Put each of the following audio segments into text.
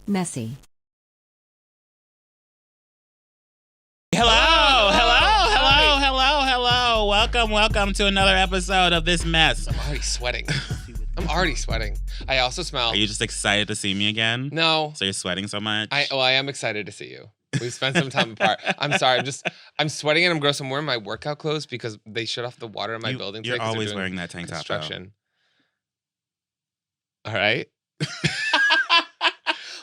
Messy. Hello. Welcome to another episode of This Mess. I'm already sweating. I also smell. Are you just excited to see me again? No. So you're sweating so much? I am excited to see you. We've spent some time apart. I'm sorry. I'm sweating and I'm gross. I'm wearing my workout clothes because they shut off the water in my building today. You're always wearing that tank top, though. All right.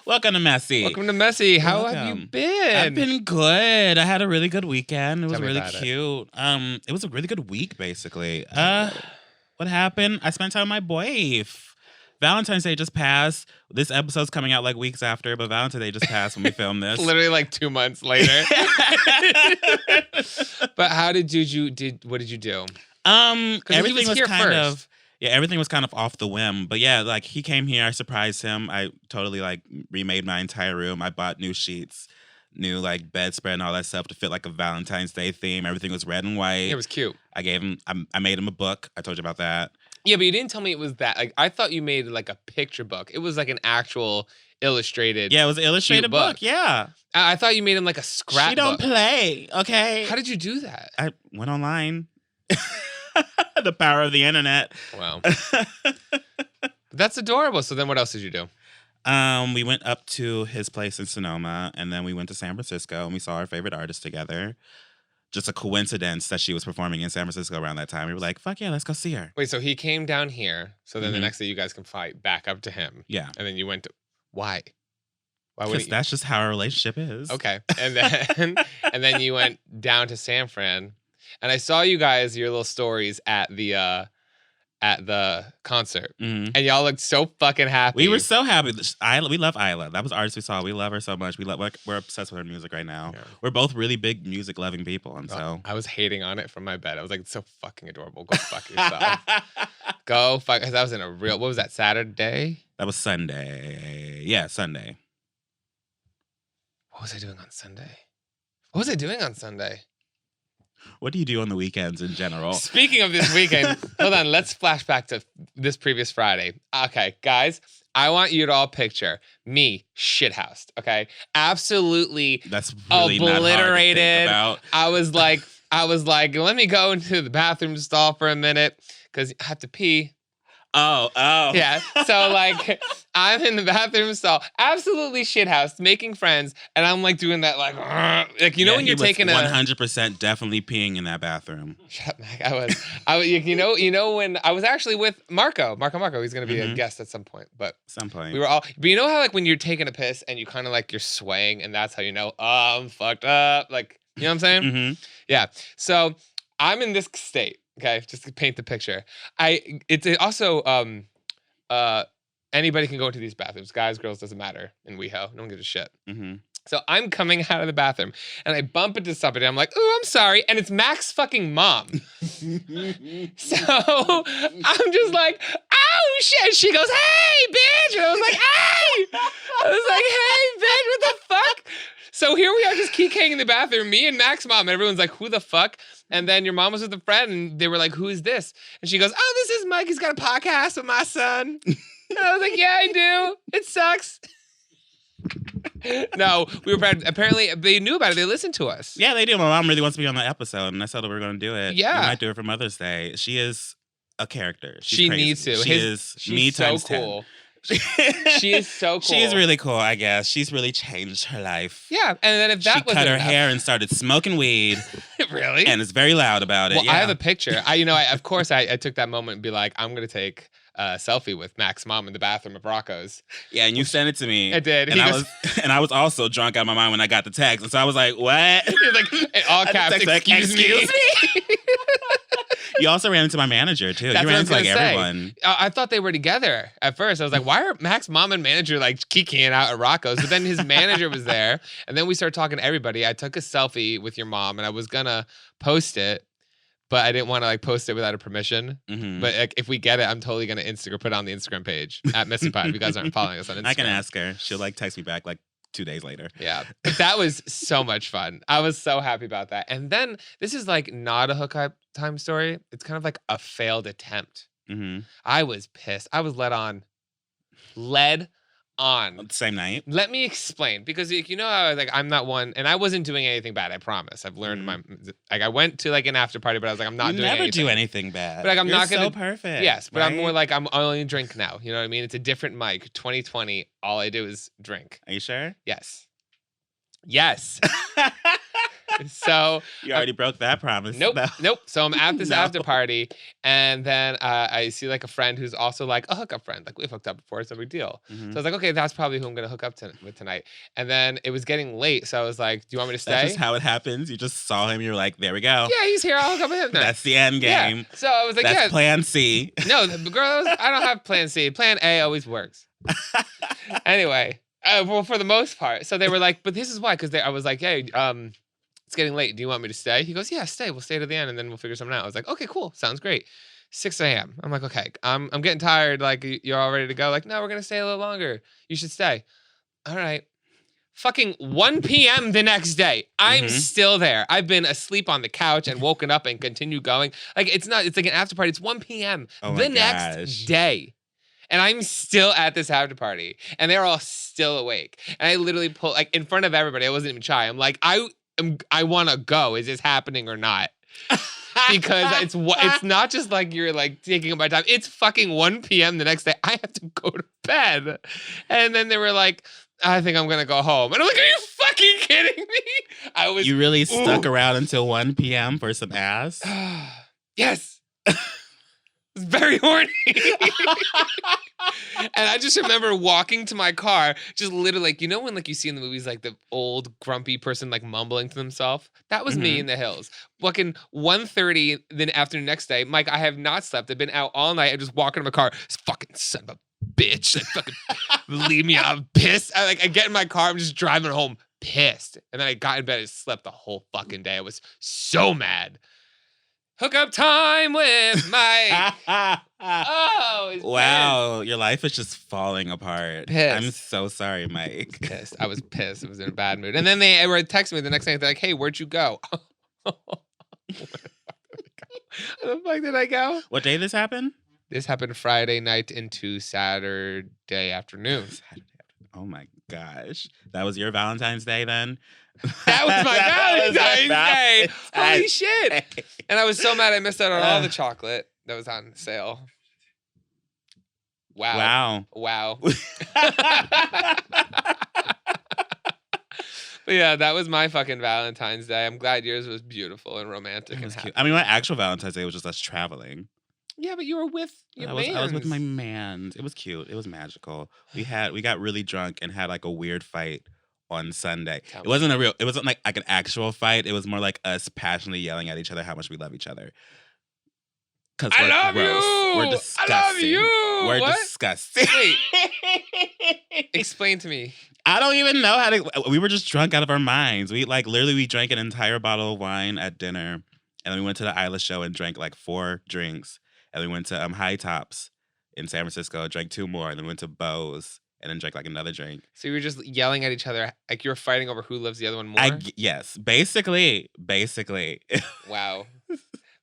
Welcome to Messy. Welcome to Messy. How have you been? I've been good. I had a really good weekend. It was really cute. It was a really good week, basically. What happened? I spent time with my boyf. Valentine's Day just passed. This episode's coming out like weeks after, but Valentine's Day just passed when we filmed this. Literally like 2 months later. But what did you do? Everything was kind of. Yeah, everything was kind of off the whim. But yeah, like he came here, I surprised him. I totally like remade my entire room. I bought new sheets, new like bedspread and all that stuff to fit like a Valentine's Day theme. Everything was red and white. It was cute. I made him a book. I told you about that. Yeah, but you didn't tell me it was that. Like I thought you made like a picture book. It was like an actual illustrated. Yeah, it was an illustrated book. Yeah. I thought you made him like a scrapbook. She don't play, okay? How did you do that? I went online. The power of the internet. Wow. That's adorable. So then what else did you do? We went up to his place in Sonoma, and then we went to San Francisco, and we saw our favorite artist together. Just a coincidence that she was performing in San Francisco around that time. We were like, fuck yeah, let's go see her. Wait, so he came down here, so then the next day you guys can fly back up to him. Yeah. And then you went to... Why? Why Because that's just how our relationship is. Okay. And then you went down to San Fran. And I saw you guys, your little stories at the concert. Mm-hmm. And y'all looked so fucking happy. We were so happy. We love Isla. That was artist we saw. We love her so much. We're obsessed with her music right now. Yeah. We're both really big music loving people. And so I was hating on it from my bed. I was like, it's so fucking adorable. Go fuck yourself. Go fuck. Because that was what was that, Saturday? That was Sunday. Yeah, Sunday. What was I doing on Sunday? What do you do on the weekends in general? Speaking of this weekend, hold on. Let's flash back to this previous Friday. Okay, guys, I want you to all picture me shithoused. Okay, absolutely. That's really obliterated. Not hard to think about. I was like, let me go into the bathroom stall for a minute because I have to pee. Oh. Yeah. So like I'm in the bathroom stall, absolutely shithoused, making friends, and I'm like doing that like you know when you're taking 100% definitely peeing in that bathroom. Shut up, Mac. I was you know when I was actually with Marco. He's gonna be a guest at some point, but we were all. But you know how like when you're taking a piss and you kind of like you're swaying, and that's how you know I'm fucked up. Like you know what I'm saying? Mm-hmm. Yeah. So I'm in this state. Okay, just to paint the picture. It's also anybody can go into these bathrooms. Guys, girls, doesn't matter in WeHo. No one gives a shit. Mm-hmm. So I'm coming out of the bathroom and I bump into somebody. I'm like, ooh, I'm sorry. And it's Mac's fucking mom. So I'm just like, oh shit. She goes, hey, bitch. And I was like, hey. Hey, bitch, what the fuck? So here we are just keyking in the bathroom, me and Mac's mom. And everyone's like, who the fuck? And then your mom was with a friend and they were like, who is this? And she goes, oh, this is Mike. He's got a podcast with my son. And I was like, yeah, I do. It sucks. No, we were apparently they knew about it. They listened to us. Yeah, they do. My mom really wants to be on the episode, and I said that we were going to do it. Yeah, we might do it for Mother's Day. She is a character. She needs to. She's me so times cool. 10. She is so cool. She is really cool, I guess. She's really changed her life. Yeah, and then if that was cut her hair and started smoking weed. Really? And is very loud about it. Well, yeah. I have a picture. Of course I took that moment and be like, I'm gonna take a selfie with Mac's mom in the bathroom of Rocco's. Yeah, and you sent it to me. I did. And I was also drunk out of my mind when I got the text. And so I was like, what? He's like, in all caps, excuse me. You also ran into my manager, too. That's you ran into like everyone. I thought they were together at first. I was like, why are Mac's mom and manager like kikiing out at Rocco's? But then his manager was there. And then we started talking to everybody. I took a selfie with your mom and I was going to post it. But I didn't want to like post it without a permission. Mm-hmm. But like, if we get it, I'm totally going to put it on the Instagram page at MessyPod if you guys aren't following us on Instagram. I can ask her. She'll like text me back like 2 days later. Yeah. That was so much fun. I was so happy about that. And then this is like not a hookup time story. It's kind of like a failed attempt. Mm-hmm. I was pissed. I was led on. Same night. Let me explain, because you know how like I'm not one, and I wasn't doing anything bad. I promise. I've learned I went to like an after party, but I was like, I'm not doing anything. You never do anything bad. But like I'm You're not gonna. So perfect. Yes, but right? I'm more like I only drink now. You know what I mean? It's a different mic. 2020. All I do is drink. Are you sure? Yes. Yes. So you already broke that promise. Nope. No. Nope. So I'm at this after party, and then I see like a friend who's also like a hookup friend. Like we've hooked up before, it's no big deal. So I was like, okay, that's probably who I'm gonna hook up with tonight. And then it was getting late, so I was like, do you want me to stay? That's just how it happens. You just saw him. You're like, there we go. Yeah, he's here. I'll hook up with him. That's the end game. Yeah. So I was like, that's yeah. Plan C. No, girl, I don't have Plan C. Plan A always works. Anyway, well, for the most part. So they were like, but this is why, because I was like, hey, it's getting late. Do you want me to stay? He goes, yeah, stay. We'll stay to the end, and then we'll figure something out. I was like, okay, cool. Sounds great. 6 a.m. I'm like, okay, I'm getting tired. Like, you're all ready to go. Like, no, we're going to stay a little longer. You should stay. All right. Fucking 1 p.m. the next day. I'm still there. I've been asleep on the couch and woken up and continue going. Like, it's like an after party. It's 1 p.m. the next day. And I'm still at this after party. And they're all still awake. And I literally pulled, like, in front of everybody. I wasn't even shy. I'm like, I want to go. Is this happening or not? Because it's not just like you're like taking up my time. It's fucking 1 p.m. the next day. I have to go to bed. And then they were like, I think I'm going to go home. And I'm like, are you fucking kidding me? You really stuck around until 1 p.m. for some ass? Yes. It's very horny. And I just remember walking to my car, just literally like, you know when like you see in the movies like the old grumpy person like mumbling to themselves? That was me in the hills. Fucking 1:30 the afternoon next day. Mike, I have not slept. I've been out all night. I'm just walking to my car. This fucking son of a bitch. Like fucking leave me out. I'm pissed. I get in my car. I'm just driving home pissed. And then I got in bed and slept the whole fucking day. I was so mad. Hookup time with Mike. Oh, wow. Your life is just falling apart. Pissed. I'm so sorry, Mike. Pissed. I was pissed. I was in a bad mood. And then they were texting me the next night. They're like, hey, where'd you go? Where the fuck did I go? What day did this happen? This happened Friday night into Saturday afternoon. Oh my gosh. That was your Valentine's Day then? That was my Valentine's Day. Holy shit. And I was so mad I missed out on all the chocolate that was on sale. Wow. But yeah, that was my fucking Valentine's Day. I'm glad yours was beautiful and romantic and happy. Cute. I mean, my actual Valentine's Day was just us traveling. Yeah, but you were with your I was with my mans. It was cute. It was magical. We got really drunk and had like a weird fight on Sunday. It wasn't like an actual fight. It was more like us passionately yelling at each other how much we love each other. Because I love gross. You. We're disgusting. I love you. We're what? Disgusting. Wait. Explain to me. I don't even know how to. We were just drunk out of our minds. We drank an entire bottle of wine at dinner, and then we went to the Isla show and drank like 4 drinks. And we went to High Tops in San Francisco, drank 2 more, and then went to Bo's and then drank like another drink. So you were just yelling at each other, like you were fighting over who loves the other one more? Yes, basically. Wow.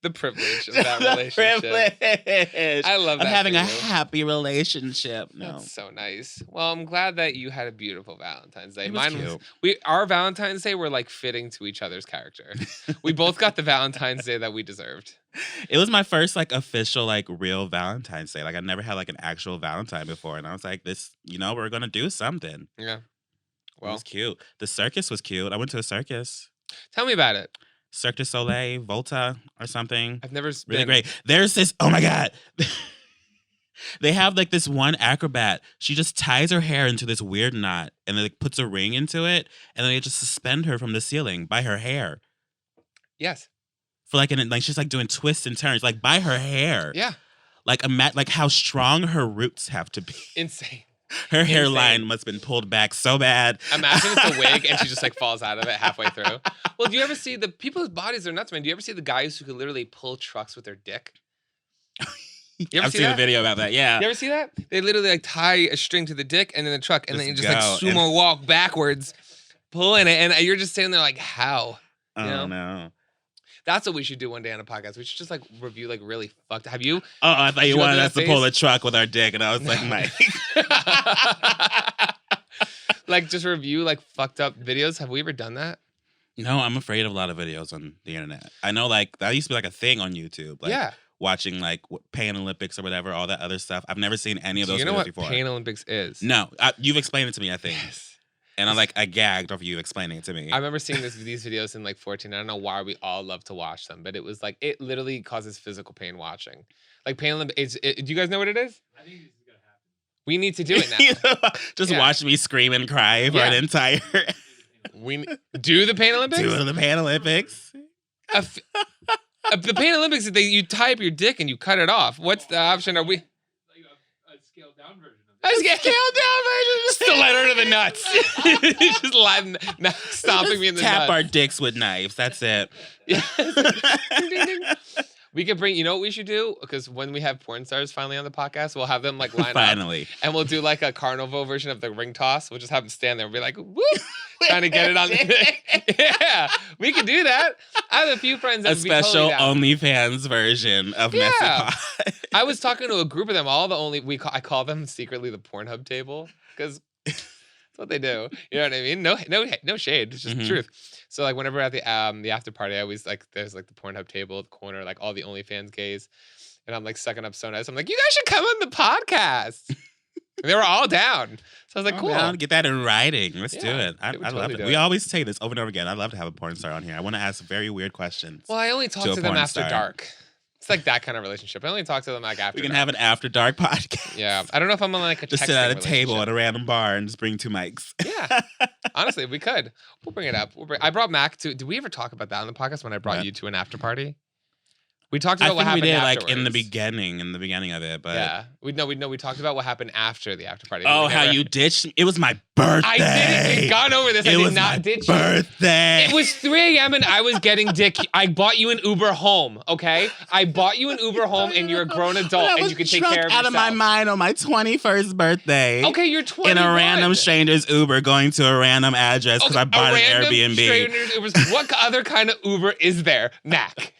The privilege of that relationship. Privilege. I love that. I'm having a happy relationship. No. That's so nice. Well, I'm glad that you had a beautiful Valentine's Day. It was cute. Our Valentine's Day were like fitting to each other's character. We both got the Valentine's Day that we deserved. It was my first like official like real Valentine's Day. Like I never had like an actual Valentine before, and I was like, this, we're gonna do something. Yeah. Well, it was cute. The circus was cute. I went to a circus. Tell me about it. Cirque du Soleil, Volta, or something. I've never been. Really great. There's this. Oh my god. They have like this one acrobat. She just ties her hair into this weird knot and then like, puts a ring into it, and then they just suspend her from the ceiling by her hair. Yes. For like she's like doing twists and turns like by her hair. Yeah. Like like how strong her roots have to be. Insane. Her hairline must have been pulled back so bad. Imagine it's a wig and she just like falls out of it halfway through. Well, do you ever see the people's bodies are nuts, man? Do you ever see the guys who could literally pull trucks with their dick? I've seen a video about that. Yeah. You ever see that? They literally like tie a string to the dick and then the truck, and then you just like sumo walk backwards, pulling it, and you're just sitting there like, how? Oh no. That's what we should do one day on a podcast. We should just like review like really fucked. Have you? Oh, I thought you wanted us to pull a truck with our dick, and I was like, Mike. like just review like fucked up videos? Have we ever done that? No, I'm afraid of a lot of videos on the internet. I know like that used to be like a thing on YouTube. Like watching like Pan Olympics or whatever, all that other stuff. I've never seen any of those videos before. Pan Olympics is? No, you've explained it to me, I think. Yes. And I gagged over you explaining it to me. I remember seeing these videos in like 14. I don't know why we all love to watch them, but it was like, it literally causes physical pain watching. Like Pan Olympics, do you guys know what it is? I think this is going to happen. We need to do it now. Just watch me scream and cry for an entire... We do the Pan Olympics? Do the Pan Olympics. The Pan Olympics, you tie up your dick and you cut it off. What's the option? Are we... Like a scaled down version. A scaled down version. Stiletto to the nuts. Just live stomping me in the nuts. Tap our dicks with knives. That's it. Ding, ding, ding. We could bring, you know what we should do? Because when we have porn stars finally on the podcast, we'll have them like line up. And we'll do like a carnival version of the ring toss. We'll just have them stand there and be like, whoop, trying to get it on the Yeah, we could do that. I have a few friends that would be totally down. OnlyFans version of MessyPod. I was talking to a group of them, I call them secretly the Pornhub table. Because that's what they do. You know what I mean? No shade. It's just the truth. So like whenever at the after party, I always like there's like the Pornhub table at the corner, like all the OnlyFans gays, and I'm like sucking up so nice. I'm like, you guys should come on the podcast. And they were all down. So I was like, cool. Down. Get that in writing. Let's do it. I love it. We always say this over and over again. I'd love to have a porn star on here. I want to ask very weird questions. Well, I only talk to them after dark. It's like that kind of relationship. I only talk to them like after. We can have an after dark podcast. Yeah, I don't know if I'm on like a just sit at a table at a random bar and just bring 2 mics. Yeah, honestly, we could. We'll bring it up. I brought Mac to. Did we ever talk about that on the podcast when I brought you to an after party? We talked about what happened afterwards. Like in the beginning of it, but yeah, we talked about what happened after the after party. Oh, how you ditched? It was my birthday. I didn't. We've gone over this. I did not ditch you. Birthday. It was 3 a.m. and I was getting dick. I bought you an Uber home. Okay, I bought you an Uber home, and you're a grown adult, and you can take care of yourself. Out of my mind on my 21st birthday. Okay, you're 21. In a random stranger's Uber, going to a random address because I bought an Airbnb. What other kind of Uber is there, Mac?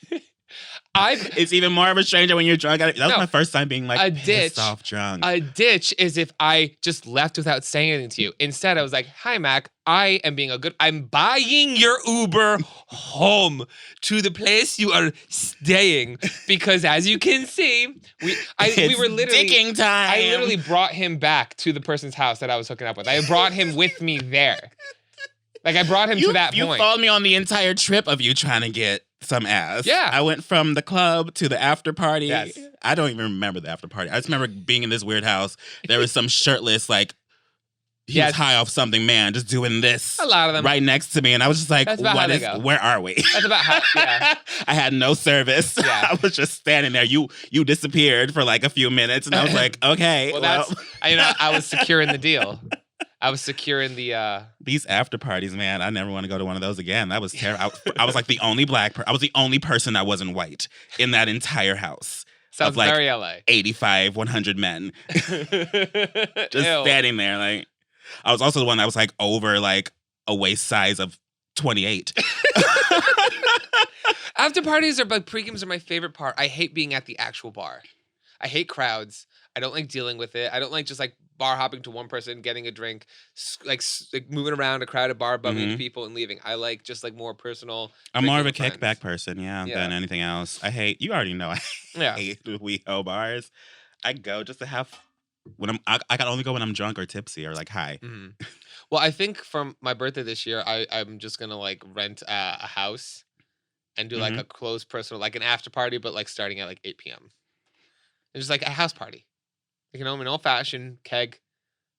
It's even more of a stranger when you're drunk. That was my first time being like pissed off drunk. A ditch is if I just left without saying anything to you. Instead, I was like, hi, Mac. I'm buying your Uber home to the place you are staying. Because as you can see, we were literally dicking time. I literally brought him back to the person's house that I was hooking up with. I brought him with me there. Like I brought him to that point. You followed me on the entire trip of you trying to get some ass. Yeah. I went from the club to the after party. Yes. I don't even remember the after party. I just remember being in this weird house. There was some shirtless, like, he was high off something, man, just doing this. A lot of them. Right next to me. And I was just like, where are we? That's about how, yeah. I had no service. Yeah. I was just standing there. You disappeared for like a few minutes. And I was like, okay. I was securing the deal. I was securing the... These after parties, man. I never want to go to one of those again. That was terrible. I was like the only black person. I was the only person that wasn't white in that entire house. Sounds like very LA. 85, 100 men. Just standing there. Like, I was also the one that was like over like a waist size of 28. After parties pre-games are my favorite part. I hate being at the actual bar. I hate crowds. I don't like dealing with it. I don't like just like bar hopping to one person, getting a drink, like moving around a crowded bar, bumping into people and leaving. I like just like more personal. I'm more of a kickback person, than anything else. I hate, you already know, I hate WeHo bars. I go just to have, I can only go when I'm drunk or tipsy or like high. Mm-hmm. Well, I think from my birthday this year, I'm just going to like rent a house and do like a close personal, like an after party, but like starting at like 8 p.m. It's just like a house party. Like, you know, an old-fashioned keg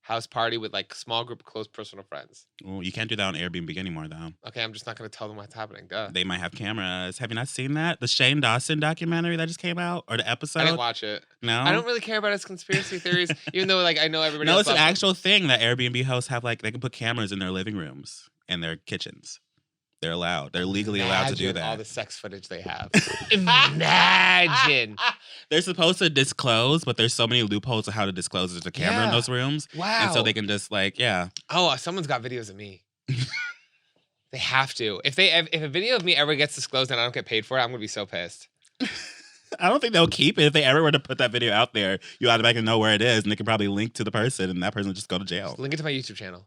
house party with like a small group of close personal friends. Well, you can't do that on Airbnb anymore, though. Okay, I'm just not going to tell them what's happening. Duh. They might have cameras. Have you not seen that? The Shane Dawson documentary that just came out? Or the episode? I didn't watch it. No? I don't really care about his conspiracy theories, even though like I know everybody else. No, it's an actual thing that Airbnb hosts have. Like, they can put cameras in their living rooms and their kitchens. They're allowed. They're legally allowed to do that. All the sex footage they have. Imagine. They're supposed to disclose, but there's so many loopholes of how to disclose there's a camera in those rooms. Wow. And so they can just like, Oh, someone's got videos of me. They have to. If a video of me ever gets disclosed and I don't get paid for it, I'm going to be so pissed. I don't think they'll keep it. If they ever were to put that video out there, you automatically know where it is, and they can probably link to the person, and that person will just go to jail. Just link it to my YouTube channel.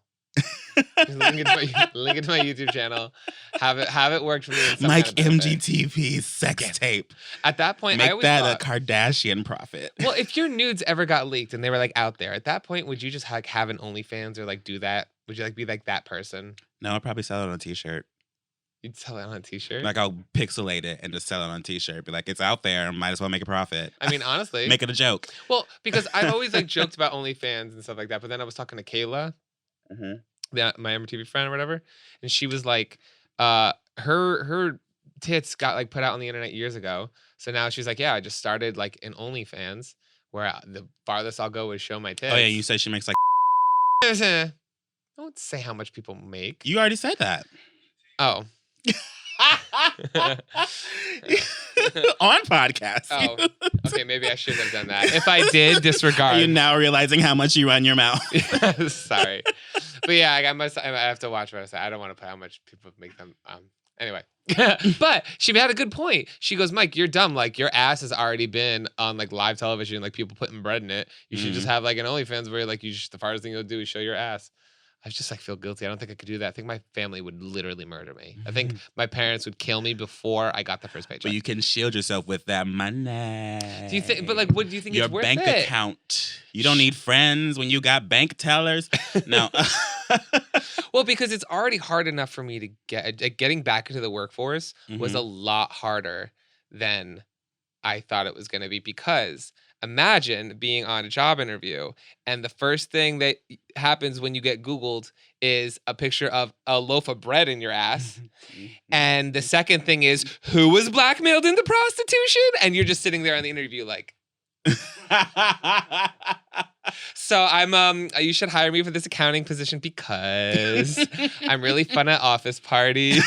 link it to my YouTube channel. Have it work for me. In some Mike kind of benefit. MGTV's sex tape. At that point, I Make always that thought, a Kardashian profit. well, if your nudes ever got leaked and they were like out there, at that point, would you just like have an OnlyFans or like do that? Would you like be like that person? No, I'll probably sell it on a t-shirt. You'd sell it on a t-shirt? Like I'll pixelate it and just sell it on a t-shirt. Be like, it's out there. Might as well make a profit. I mean, honestly. Make it a joke. Well, because I've always like joked about OnlyFans and stuff like that. But then I was talking to Kayla, my MTV friend or whatever. And she was like, her tits got like put out on the internet years ago. So now she's like, yeah, I just started like an OnlyFans where the farthest I'll go is show my tits. Oh, yeah. You said she makes like. Don't say how much people make. You already said that. Oh. On podcast. Oh, okay. Maybe I shouldn't have done that. If I did, disregard. Are you now realizing how much you run your mouth? Sorry, but yeah, I have to watch what I say. I don't want to put how much people make them. Anyway, but she had a good point. She goes, Mike, you're dumb. Like your ass has already been on like live television, like people putting bread in it. You should just have like an OnlyFans where like the farthest thing you'll do is show your ass. I just like feel guilty. I don't think I could do that. I think my family would literally murder me. I think my parents would kill me before I got the first paycheck. But you can shield yourself with that money. Do you think? But like, what do you think? Your it's worth bank it? account. You don't need friends when you got bank tellers. No. Well, because it's already hard enough for me to getting back into the workforce was a lot harder than I thought it was going to be. Because imagine being on a job interview and the first thing that happens when you get Googled is a picture of a loaf of bread in your ass. And the second thing is, who was blackmailed into prostitution? And you're just sitting there on the interview like, so I'm you should hire me for this accounting position because I'm really fun at office parties.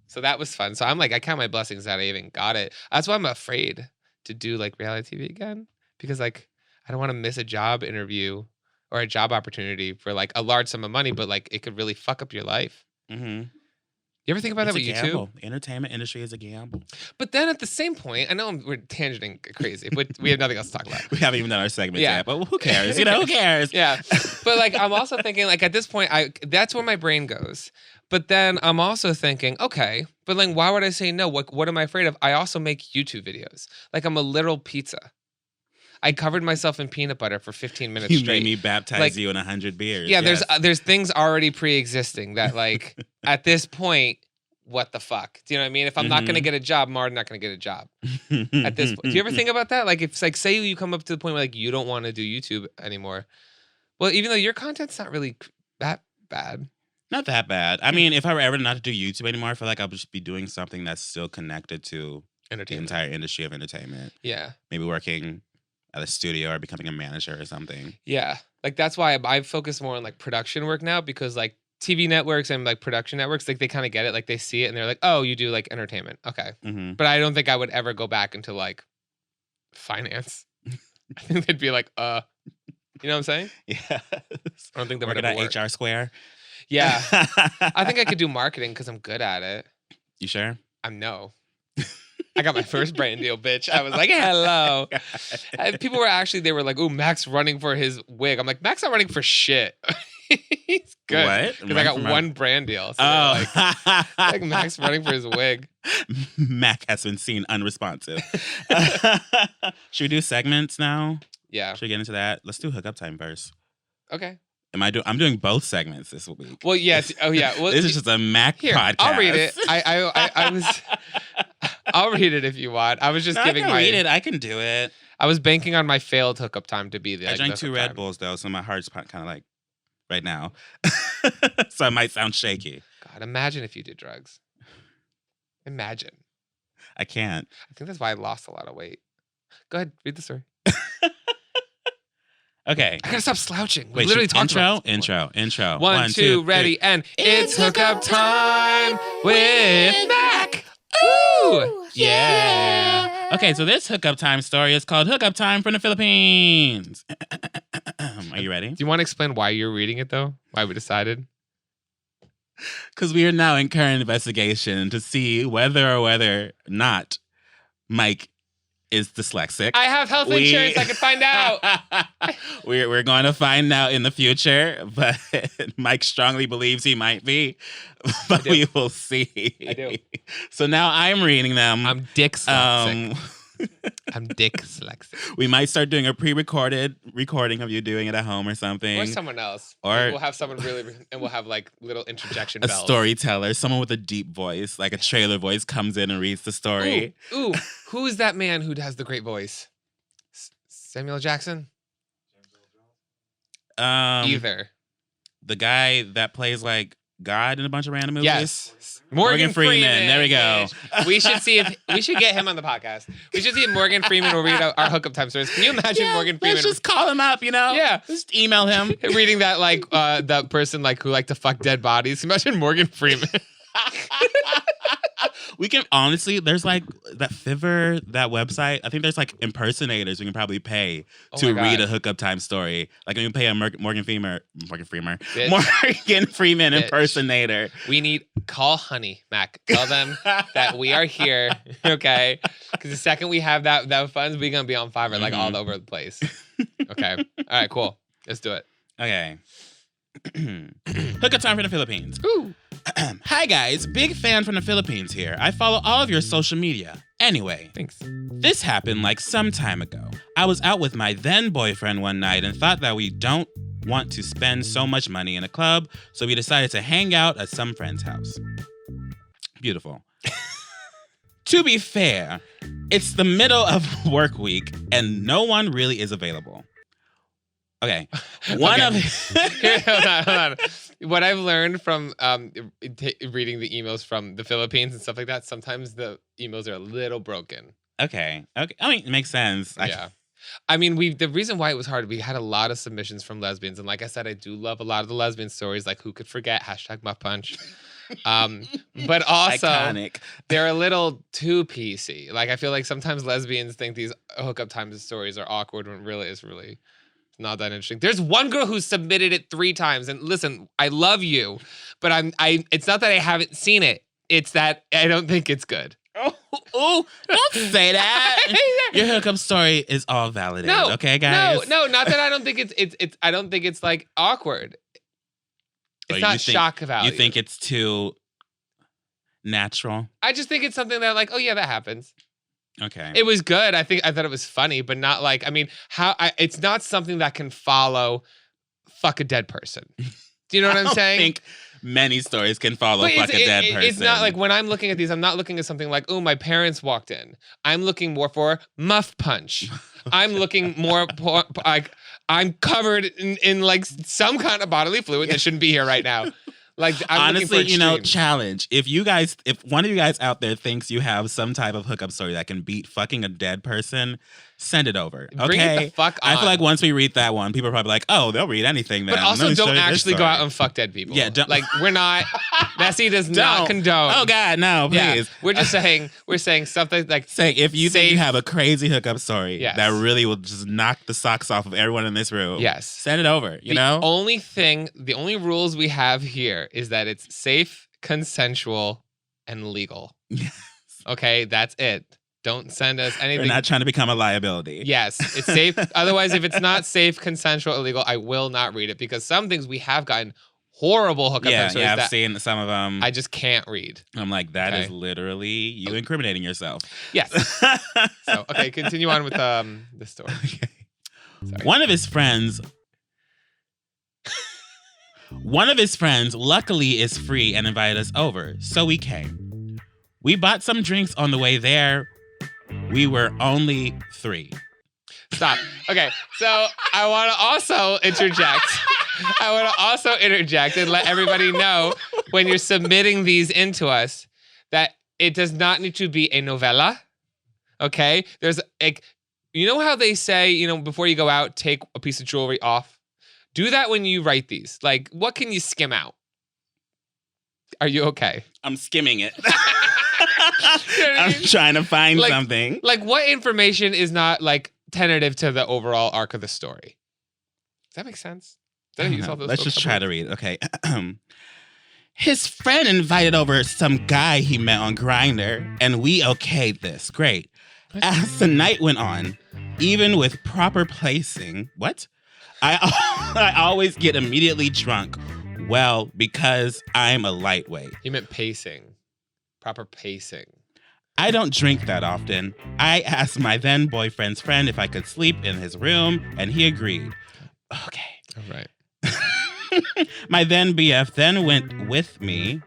So that was fun. So I'm like, I count my blessings that I even got it. That's why I'm afraid to do like reality TV again, because like I don't want to miss a job interview or a job opportunity for like a large sum of money, but like it could really fuck up your life. You ever think about that with YouTube? The entertainment industry is a gamble. But then at the same point, I know we're tangenting crazy, but we have nothing else to talk about. We haven't even done our segment yet, but who cares? You know, who cares? Yeah. But like, I'm also thinking like at this point, that's where my brain goes. But then I'm also thinking, okay, but like, why would I say no? What am I afraid of? I also make YouTube videos. Like I'm a literal pizza. I covered myself in peanut butter for 15 minutes straight. You made me baptize you in 100 beers. Yeah, there's things already pre-existing that like at this point, what the fuck? Do you know what I mean? If I'm not gonna get a job, I'm already not gonna get a job. At this point, do you ever think about that? Like, if like say you come up to the point where like you don't want to do YouTube anymore. Well, even though your content's not really that bad. Not that bad. I mean, if I were ever not to do YouTube anymore, I feel like I'll just be doing something that's still connected to the entire industry of entertainment. Yeah. Maybe working at a studio or becoming a manager or something. Yeah. Like that's why I focus more on like production work now, because like TV networks and like production networks, like they kind of get it. Like they see it and they're like, oh, you do like entertainment. Okay. But I don't think I would ever go back into like finance. I think they'd be like, you know what I'm saying? Yeah. I don't think they would ever work. HR Square. Yeah. I think I could do marketing because I'm good at it. You sure? No. I got my first brand deal, bitch. I was like, hello. People were actually, they were like, ooh, Mac's running for his wig. I'm like, Mac's not running for shit. He's good. What? Because I got one brand deal. So like Mac's running for his wig. Mac has been seen unresponsive. Should we do segments now? Yeah. Should we get into that? Let's do hookup time first. Okay. I'm doing both segments this week. Well, yes. Oh, yeah. Well, this is just a Mac podcast. I'll read it. I was. I'll read it if you want. I was just giving my. Read it. I can do it. I was banking on my failed hookup time to be there. I drank 2 Red Bulls though, so my heart's kind of like right now, so I might sound shaky. God, imagine if you did drugs. Imagine. I can't. I think that's why I lost a lot of weight. Go ahead, read the story. Okay. I gotta stop slouching. Wait, literally talked about intro. 1, 2, ready, and it's hookup time with Mac. Ooh, yeah. Okay, so this hookup time story is called Hookup Time from the Philippines. Are you ready? Do you want to explain why you're reading it though? Why we decided? Because we are now in current investigation to see whether or not Mike is dyslexic. I have health insurance. I can find out. We're going to find out in the future, but Mike strongly believes he might be, but we will see. I do. So now I'm reading them. I'm dyslexic. I'm dyslexic. We might start doing a pre-recorded recording of you doing it at home or something. Or someone else. Or we'll have someone and we'll have like little interjection bells. A storyteller, someone with a deep voice, like a trailer voice, comes in and reads the story. Ooh, who's that man who has the great voice? Samuel Jackson? Either. The guy that plays like God in a bunch of random movies? Yes. Morgan Freeman. There we go. We should get him on the podcast. We should see if Morgan Freeman will read our hookup time stories. Can you imagine Morgan Freeman? Let's just call him up, Yeah. Just email him. Reading that like that person like who like to fuck dead bodies. Imagine Morgan Freeman. We can honestly, there's like that Fiverr, that website. I think there's like impersonators we can probably pay to read a hookup time story. Like we can pay a Morgan Freeman impersonator. We need call Honey Mac. Tell them that we are here, okay? Because the second we have that funds, we're gonna be on Fiverr like all over the place. Okay. All right. Cool. Let's do it. Okay. Hookup time from the Philippines. Ooh. Hi guys, big fan from the Philippines here. I follow all of your social media. Anyway, thanks. This happened like some time ago. I was out with my then boyfriend one night and thought that we don't want to spend so much money in a club, so we decided to hang out at some friend's house. Beautiful. To be fair, it's the middle of work week and no one really is available. Okay. Hold on. What I've learned from reading the emails from the Philippines and stuff like that, sometimes the emails are a little broken. Okay. I mean, it makes sense. Yeah. I mean, the reason why it was hard, we had a lot of submissions from lesbians. And like I said, I do love a lot of the lesbian stories. Like, who could forget? #MuffPunch. But also, iconic. They're a little too PC. Like, I feel like sometimes lesbians think these hookup time stories are awkward when really it's really not that interesting. There's one girl who submitted it 3 times, and listen, I love you, but it's not that I haven't seen it. It's that I don't think it's good. Oh, don't say that. Your hookup story is all validated. No, okay, guys. No, not that I don't think it's. I don't think it's like awkward. It's not shock value. You think it's too natural? I just think it's something that like, oh yeah, that happens. Okay. It was good. I thought it was funny, but not like, I mean, it's not something that can follow fuck a dead person. Do you know what I'm saying? I think many stories can follow fuck a dead person. It's not like when I'm looking at these, I'm not looking at something like, oh, my parents walked in. I'm looking more for muff punch. I'm looking more like I'm covered in like some kind of bodily fluid that shouldn't be here right now. Like, I'm honestly, challenge. If one of you guys out there thinks you have some type of hookup story that can beat fucking a dead person, send it over. Okay. Bring it the fuck on. I feel like once we read that one, people are probably like, oh, they'll read anything then. But also don't actually go out and fuck dead people. Yeah, don't. Like, we're not, Messy does not condone. Oh God, no, please. Yeah, we're saying something like. Saying if you think you have a crazy hookup story that really will just knock the socks off of everyone in this room. Yes. Send it over, the only rules we have here is that it's safe, consensual, and legal. Yes. Okay, that's it. Don't send us anything. We're not trying to become a liability. Yes, it's safe. Otherwise, if it's not safe, consensual, illegal, I will not read it because some things we have gotten horrible hookup stories. Yeah, I've seen some of them. I just can't read. I'm like, that is literally you incriminating yourself. Yes. So, okay, continue on with the story. Okay. One of his friends luckily is free and invited us over, so we came. We bought some drinks on the way there. We were only 3. Stop. Okay, so I want to also interject. And let everybody know when you're submitting these into us that it does not need to be a novella. Okay? There's like, you know how they say, before you go out, take a piece of jewelry off? Do that when you write these. Like, what can you skim out? Are you okay? I'm skimming it. I'm trying to find something. Like, what information is not, like, tentative to the overall arc of the story? Does that make sense? Let's just try to read. Okay. His friend invited over some guy he met on Grindr, and we okayed this. Great. As the night went on, even with proper placing, I I always get immediately drunk. Well, because I'm a lightweight. You meant pacing. Proper pacing. I don't drink that often. I asked my then boyfriend's friend if I could sleep in his room, and he agreed. Okay. All right. My then BF then went with me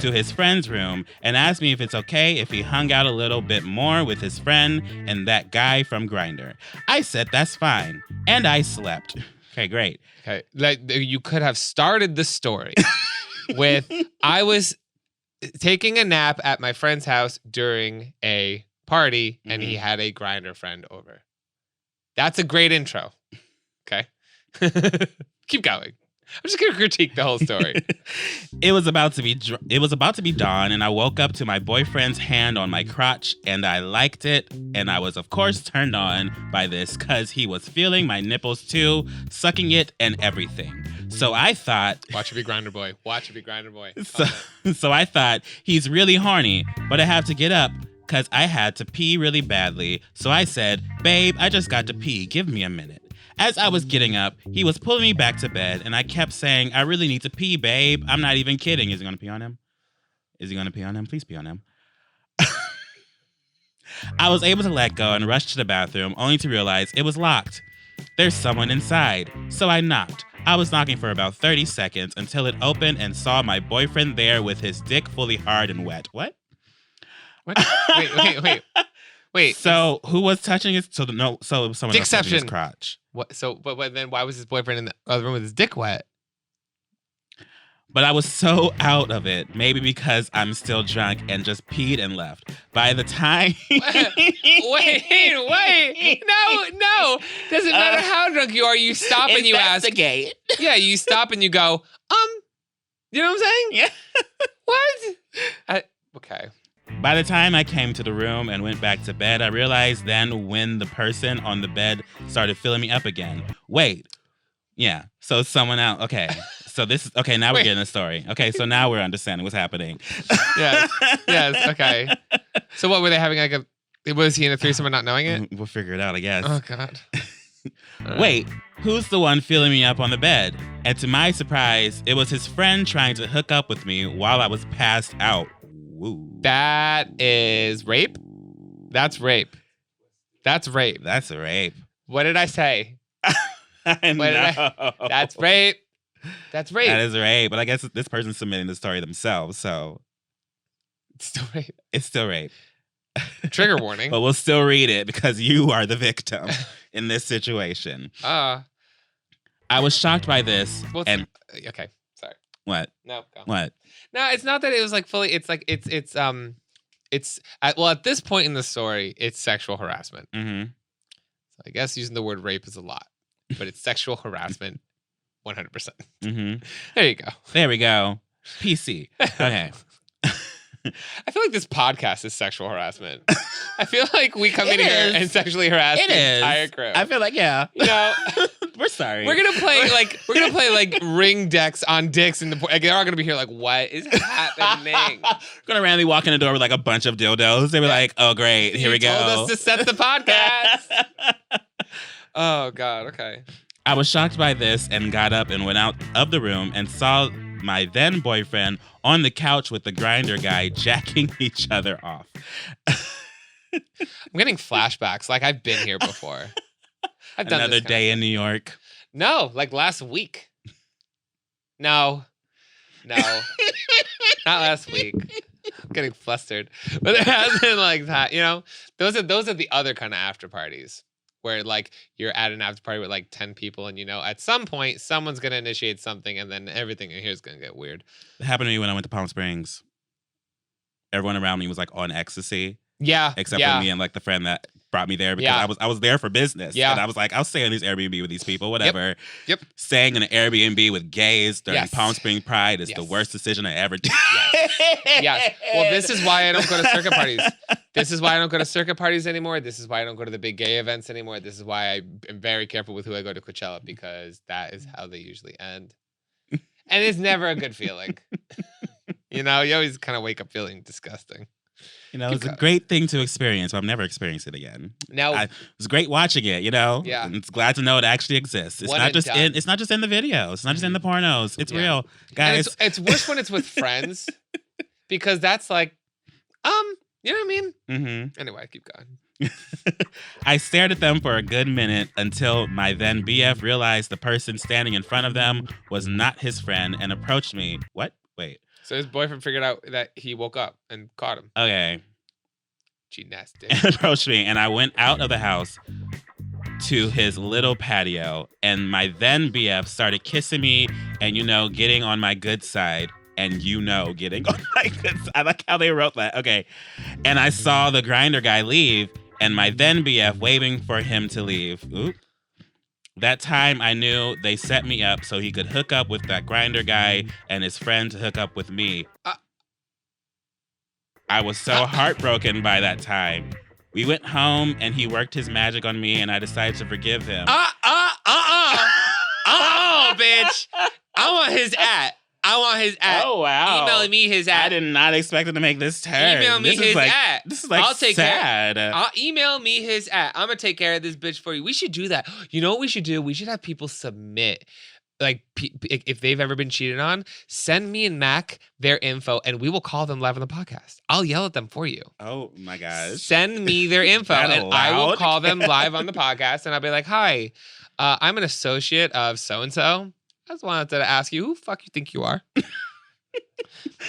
to his friend's room and asked me if it's okay if he hung out a little bit more with his friend and that guy from Grindr. I said that's fine, and I slept. Okay, great. Okay, like you could have started the story with I was taking a nap at my friend's house during a party, and he had a Grindr friend over. That's a great intro. Okay, keep going. I'm just gonna critique the whole story. It was about to be dawn, and I woke up to my boyfriend's hand on my crotch, and I liked it, and I was of course turned on by this because he was feeling my nipples too, sucking it and everything. So I thought, watch it be Grindr boy. Watch it be Grindr boy. So I thought he's really horny, but I have to get up because I had to pee really badly. So I said, babe, I just got to pee. Give me a minute. As I was getting up, he was pulling me back to bed, and I kept saying, I really need to pee, babe. I'm not even kidding. Is he going to pee on him? Is he going to pee on him? Please pee on him. I was able to let go and rush to the bathroom, only to realize it was locked. There's someone inside. So I knocked. I was knocking for about 30 seconds until it opened and saw my boyfriend there with his dick fully hard and wet. What? Wait. So who was touching his? So it was someone else touching his crotch. What? So, but then why was his boyfriend in the other room with his dick wet? But I was so out of it, maybe because I'm still drunk and just peed and left. By the time... Wait. No. Doesn't matter how drunk you are. You stop and you ask... Investigate. Yeah, you stop and you go, you know what I'm saying? Yeah. What? Okay. By the time I came to the room and went back to bed, I realized then when the person on the bed started filling me up again. Wait. Yeah. So someone else. Okay. So this is okay. Now we're getting a story. Okay. So now we're understanding what's happening. Yes. Okay. So what were they having? Was he in a threesome and not knowing it? We'll figure it out, I guess. Oh God. Wait, who's the one filling me up on the bed? And to my surprise, it was his friend trying to hook up with me while I was passed out. Woo. That is rape. That's rape. That's rape. That's a rape. What did I say? I know. That's rape. That's rape. That is rape. But I guess this person's submitting the story themselves, so it's still rape. It's still rape. Trigger warning. But we'll still read it because you are the victim in this situation. I was shocked by this. Okay. Sorry. What? No. Go. What? No, it's not that it was like fully. It's like it's at this point in the story, it's sexual harassment. Mm-hmm. So I guess using the word rape is a lot, but it's sexual harassment, 100%. Mm-hmm. There we go. PC. Okay. I feel like this podcast is sexual harassment. I feel like we come in here and sexually harass the entire crew. I feel like, yeah. You know, we're sorry. We're gonna play ring decks on dicks, and they're all gonna be here like, what is happening? We're gonna randomly walk in the door with like a bunch of dildos. They were like, oh great, here we go. Told us to set the podcast. Oh God. Okay. I was shocked by this and got up and went out of the room and saw my then boyfriend on the couch with the Grindr guy jacking each other off. I'm getting flashbacks. Like I've been here before. I've done another day in New York. No, like last week. No, not last week. I'm getting flustered, but there has been like that. You know, those are the other kind of after parties where like you're at an after party with like 10 people, and you know at some point someone's gonna initiate something, and then everything in here is gonna get weird. It happened to me when I went to Palm Springs. Everyone around me was like on ecstasy. Yeah. Except for me and like the friend that brought me there because I was there for business. Yeah. And I was like, I'll stay in this Airbnb with these people, whatever. Yep. Staying in an Airbnb with gays during Palm Springs Pride is the worst decision I ever did. Yes. Well, this is why I don't go to circuit parties. This is why I don't go to circuit parties anymore. This is why I don't go to the big gay events anymore. This is why I am very careful with who I go to Coachella, because that is how they usually end. And it's never a good feeling. You know, you always kind of wake up feeling disgusting. You know, it's a great thing to experience, but I'm never experiencing it again. Now, it was great watching it, you know? Yeah. And it's glad to know it actually exists. It's not just in the videos. It's not just in the pornos. It's real. Guys. It's worse when it's with friends because that's like, you know what I mean? Mm-hmm. Anyway, keep going. I stared at them for a good minute until my then BF realized the person standing in front of them was not his friend and approached me. What? Wait. So his boyfriend figured out that he woke up and caught him. Okay. Nasty. And approached me, and I went out of the house to his little patio, and my then BF started kissing me and, you know, getting on my good side. And getting on my good side. I like how they wrote that. Okay. And I saw the grinder guy leave, and my then BF waving for him to leave. Oop. That time I knew they set me up so he could hook up with that grinder guy and his friend to hook up with me. I was so heartbroken by that time. We went home and he worked his magic on me and I decided to forgive him. Bitch. I want his at. Oh, wow. Email me his at. I did not expect him to make this turn. Email me his at. This is like I'll take sad. Care. Email me his at. I'm going to take care of this bitch for you. We should do that. You know what we should do? We should have people submit. Like, if they've ever been cheated on, send me and Mac their info, and we will call them live on the podcast. I'll yell at them for you. Oh, my gosh. Send me their info, and I will call them live on the podcast, and I'll be like, hi, I'm an associate of so-and-so. I just wanted to ask you, who the fuck you think you are? You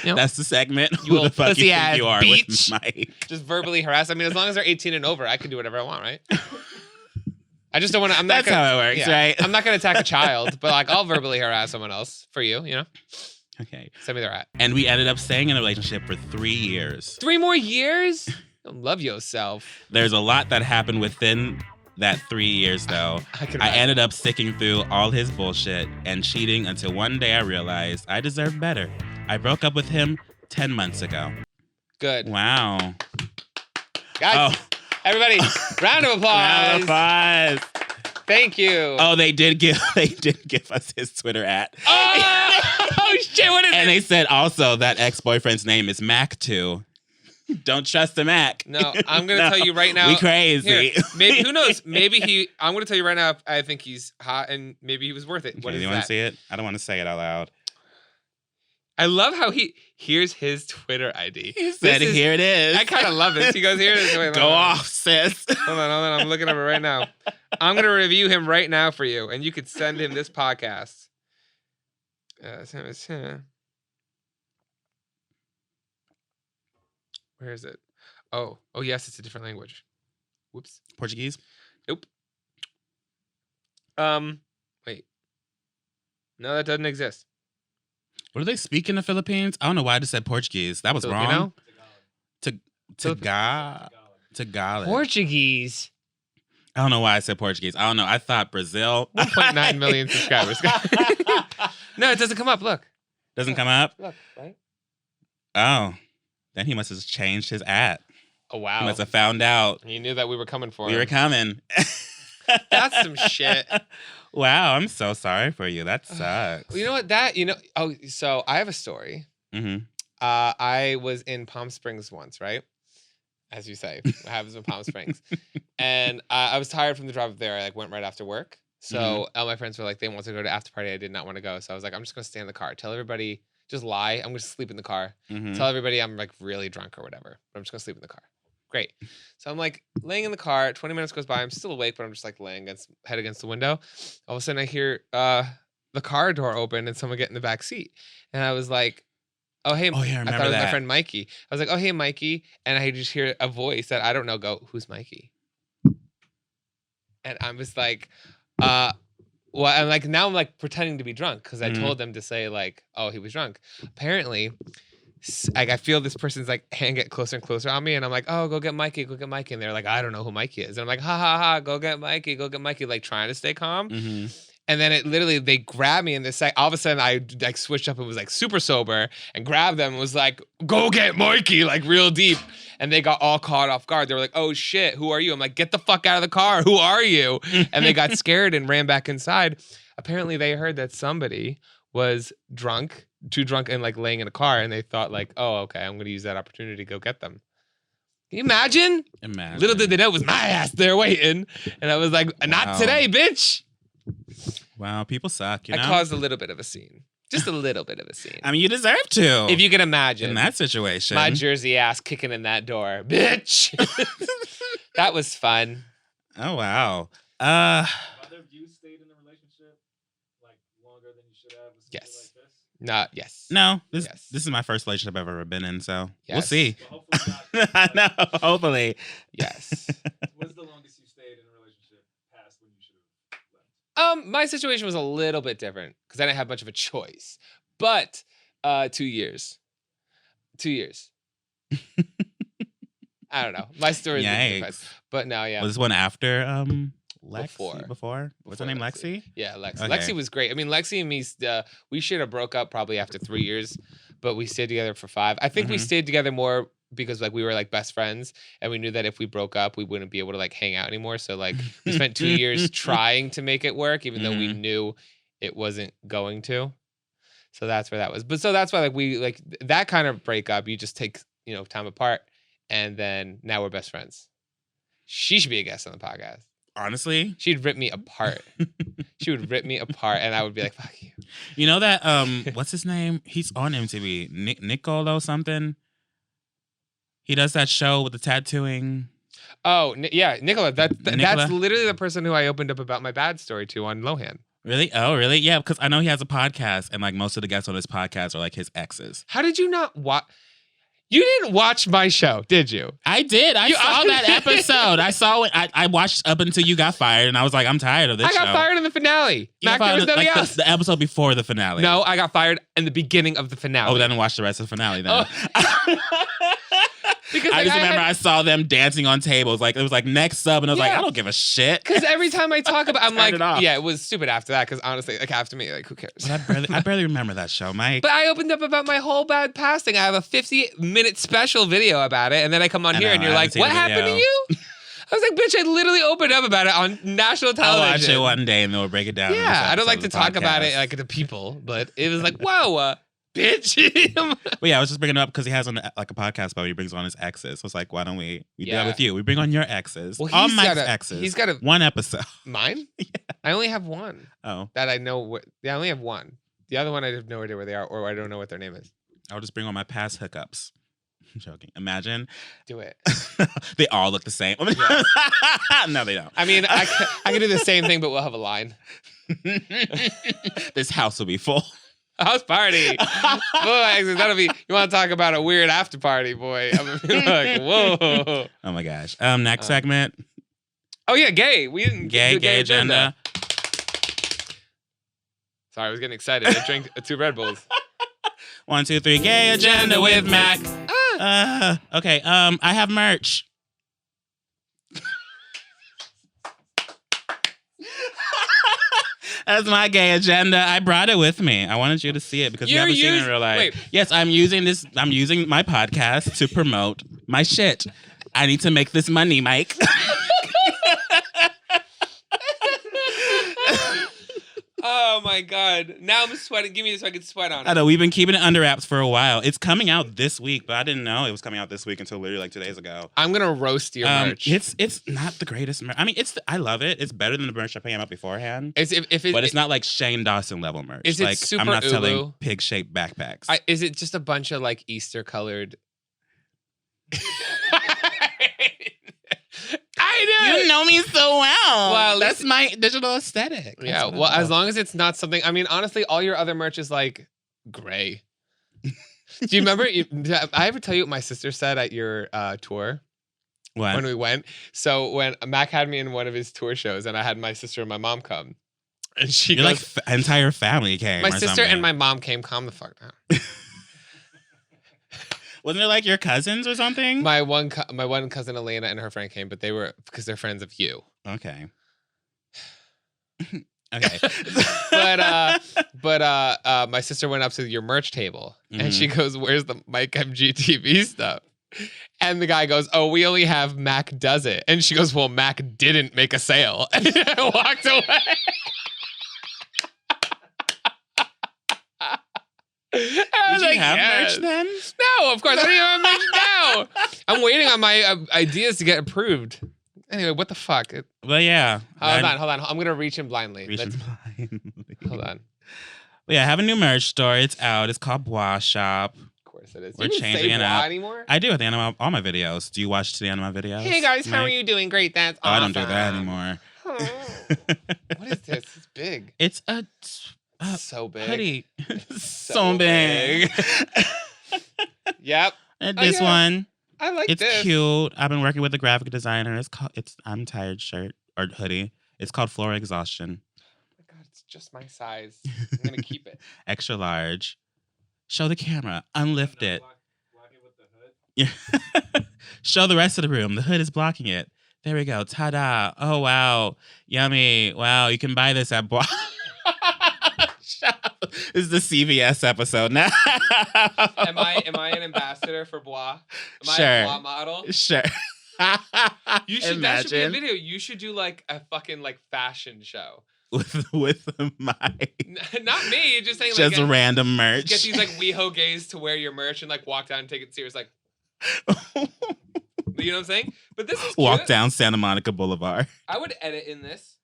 know? That's the segment. You who the fuck you think you are bitch. with Mike. Just verbally harass. I mean, as long as they're 18 and over, I can do whatever I want, right? I just don't want to. That's how it works, right? I'm not going to attack a child, but like I'll verbally harass someone else for you, you know? Okay. Send me their at. And we ended up staying in a relationship for 3 years. 3 more years? Don't love yourself. There's a lot that happened within that 3 years, though. I ended up sticking through all his bullshit and cheating until one day I realized I deserved better. I broke up with him 10 months ago. Good. Wow. Guys, everybody, round of applause. Round of applause. Thank you. Oh, they did give us his Twitter at. Oh shit, what is it? And they said also that ex-boyfriend's name is Mac too. Don't trust the Mac. No, I'm going to tell you right now. We crazy. Here, maybe, who knows? Maybe I'm going to tell you right now, I think he's hot and maybe he was worth it. What is you that? Want to see it? I don't want to say it out loud. I love how here's his Twitter ID. He said, here it is. I kind of love this. He goes, here it is. Wait, Go off, sis. Hold on. I'm looking at it right now. I'm going to review him right now for you, and you could send him this podcast. Where is it? Oh, yes, it's a different language. Whoops. Portuguese? Nope. Wait. No, that doesn't exist. What do they speak in the Philippines? I don't know why I just said Portuguese. That was wrong. Tagalog. Portuguese. I don't know why I said Portuguese. I don't know. I thought Brazil. 1.9 million subscribers. No, it doesn't come up. Look. Doesn't come up? Look, right? Oh. Then he must have changed his at. Oh, wow. He must have found out. He knew that we were coming for him. We were coming. That's some shit. Wow, I'm so sorry for you. That sucks. You know what? So I have a story. Mm-hmm. I was in Palm Springs once, right? As you say, I was in Palm Springs. And I was tired from the drive up there. I went right after work. So all my friends were like, they wanted to go to after party. I did not want to go. So I was like, I'm just going to stay in the car. Tell everybody, just lie. I'm going to sleep in the car. Mm-hmm. Tell everybody I'm like really drunk or whatever. But I'm just going to sleep in the car. Great. So I'm like laying in the car. 20 minutes goes by. I'm still awake, but I'm just like laying head against the window. All of a sudden I hear the car door open and someone get in the back seat. And I was like, oh, hey. Oh, yeah, I thought it was that. my friend Mikey. I was like, oh, hey, Mikey. And I just hear a voice that I don't know go, who's Mikey? And I was like, well, I'm like pretending to be drunk because I told them to say like, oh, he was drunk. Apparently, like I feel this person's like hand get closer and closer on me, and I'm like, oh, go get Mikey, and they're like, I don't know who Mikey is, and I'm like, ha ha ha, go get Mikey, like trying to stay calm. Mm-hmm. And then they grab me, and all of a sudden I like switched up and was like super sober and grabbed them and was like, go get Mikey, like real deep. And they got all caught off guard. They were like, oh shit, who are you? I'm like, get the fuck out of the car. Who are you? And they got scared and ran back inside. Apparently they heard that somebody was too drunk and like laying in a car. And they thought like, oh, okay, I'm going to use that opportunity to go get them. Can you imagine? Little did they know it was my ass there waiting. And I was like, not today, bitch. Wow, people suck, you know? I caused a little bit of a scene. Just a little bit of a scene. I mean, you deserve to. If you can imagine. In that situation. My Jersey ass kicking in that door. Bitch. That was fun. Oh, wow. Either of you stayed in a relationship like longer than you should have? Yes. Like this? Yes. No, this is my first relationship I've ever been in, so we'll see. Well, hopefully not. I know, hopefully. Yes. When's the longest you stayed in a relationship past when you should have left? My situation was a little bit different because I didn't have much of a choice. But 2 years. 2 years. I don't know. My story is different. But no, yeah. Was this one after Lexi? Before. Before? What's her name, Lexi? Yeah, Lexi. Okay. Lexi was great. I mean, Lexi and me, we should have broke up probably after 3 years, but we stayed together for 5. I think we stayed together more because like we were like best friends, and we knew that if we broke up, we wouldn't be able to like hang out anymore. So like we spent 2 years trying to make it work, even though we knew it wasn't going to. So that's where that was. But so that's why like we like that kind of breakup, you just take, you know, time apart, and then now we're best friends. She should be a guest on the podcast. Honestly, she'd rip me apart. She would rip me apart, and I would be like, "Fuck you." You know that what's his name? He's on MTV. Nicolo something. He does that show with the tattooing. Oh yeah, Nicola. That's literally the person who I opened up about my bad story to on Lohan. Really? Oh, really? Yeah, because I know he has a podcast, and like most of the guests on his podcast are like his exes. How did you not watch? You didn't watch my show, did you? I did. I saw that episode. I saw it. I watched up until you got fired, and I was like, I'm tired of this show. I got fired in the finale. Mac, there was nothing else. The episode before the finale. No, I got fired in the beginning of the finale. Oh, then watch the rest of the finale then. Oh. Because I just remember I saw them dancing on tables. Like it was like next sub, and I was like, I don't give a shit. Because every time I talk about, I'm like, yeah, it was stupid after that. Because honestly, like after me, like who cares? But I barely remember that show, Mike. But I opened up about my whole bad past thing. I have a 50-minute special video about it, and then I come on here, and you're like, what happened to you? I was like, bitch, I literally opened up about it on national television. I'll watch it one day, and then we'll break it down. Yeah, I don't like to talk about it like to people, but it was like, whoa. Bitch. Well, yeah, I was just bringing it up because he has on like a podcast, but he brings on his exes. So it's like, why don't we do that with you? We bring on your exes. Well, all Mike's exes. He's got one episode. Mine? Yeah. I only have one. Oh. That I know. I only have one. The other one, I have no idea where they are, or I don't know what their name is. I'll just bring on my past hookups. I'm joking. Imagine. Do it. They all look the same. No, they don't. I mean, I can do the same thing, but we'll have a line. This house will be full. House party. That'll be. You want to talk about a weird after party, boy? I'm gonna be like, whoa. Oh my gosh. Next segment. Oh yeah, gay. We didn't do gay agenda. Sorry, I was getting excited. I drank 2 Red Bulls. 1, 2, 3. Gay agenda with Mac. Okay. I have merch. That's my gay agenda. I brought it with me. I wanted you to see it because you haven't seen it in real life. Wait. Yes, I'm using my podcast to promote my shit. I need to make this money, Mike. Oh my God. Now I'm sweating. Give me this so I can sweat on it. I know, we've been keeping it under wraps for a while. It's coming out this week, but I didn't know it was coming out this week until literally like 2 days ago. I'm going to roast your merch. It's not the greatest merch. I mean, I love it. It's better than the merch I came out beforehand. But it's not like Shane Dawson level merch. Is it like, super I'm not Ulu? selling pig-shaped backpacks. Is it just a bunch of like Easter colored... I know. You know me so well. Well, that's my digital aesthetic. Yeah, well, as long as it's not something... I mean, honestly, all your other merch is like gray. Do you remember... Did I ever tell you what my sister said at your tour? What? When we went? So when Mac had me in one of his tour shows and I had my sister and my mom come. And she Your goes... like entire family came. My sister and my mom came. Calm the fuck down. Wasn't it like your cousins or something? My one cousin Elena and her friend came, but they were because they're friends of you. Okay. Okay. but my sister went up to your merch table and she goes, "Where's the Mike MGTV stuff?" And the guy goes, "Oh, we only have Mac does it." And she goes, "Well, Mac didn't make a sale," and I walked away. Did you have merch then? No, of course. I don't even have merch now. I'm waiting on my ideas to get approved. Anyway, what the fuck? But yeah. Hold on. I'm gonna reach him blindly. Blindly. Hold on. But yeah, I have a new merch store. It's out. It's called Bois Shop. Of course it is. We're Do you even changing say it bois up. anymore? I do at the end of all my videos. Do you watch the end of my videos? Hey guys, how are Mike? you doing? Great. That's Oh, awesome. I don't do that anymore. What is this? It's big. It's a So big. hoodie. So big. Yep. And Oh, this yeah. one, I like it's this. cute. I've been working with a graphic designer. It's I'm tired shirt or hoodie. It's called Flora Exhaustion. Oh my God, it's just my size. I'm gonna keep it. Extra large. Show the camera. Unlift it. Block it with the hood. Yeah. Show the rest of the room. The hood is blocking it. There we go. Ta-da. Oh, wow. Yummy. Wow. You can buy this at Bois. This is the CVS episode now. Am I an ambassador for Bois? Am Sure. I a Bois model? Sure. You should. Imagine. That should be a video. You should do like a fucking like fashion show. with my Not me. Just saying. just like, random merch. Get these like WeHo gays to wear your merch and like walk down and take it serious. Like, you know what I'm saying? But this is cute. Walk down Santa Monica Boulevard. I would edit in this.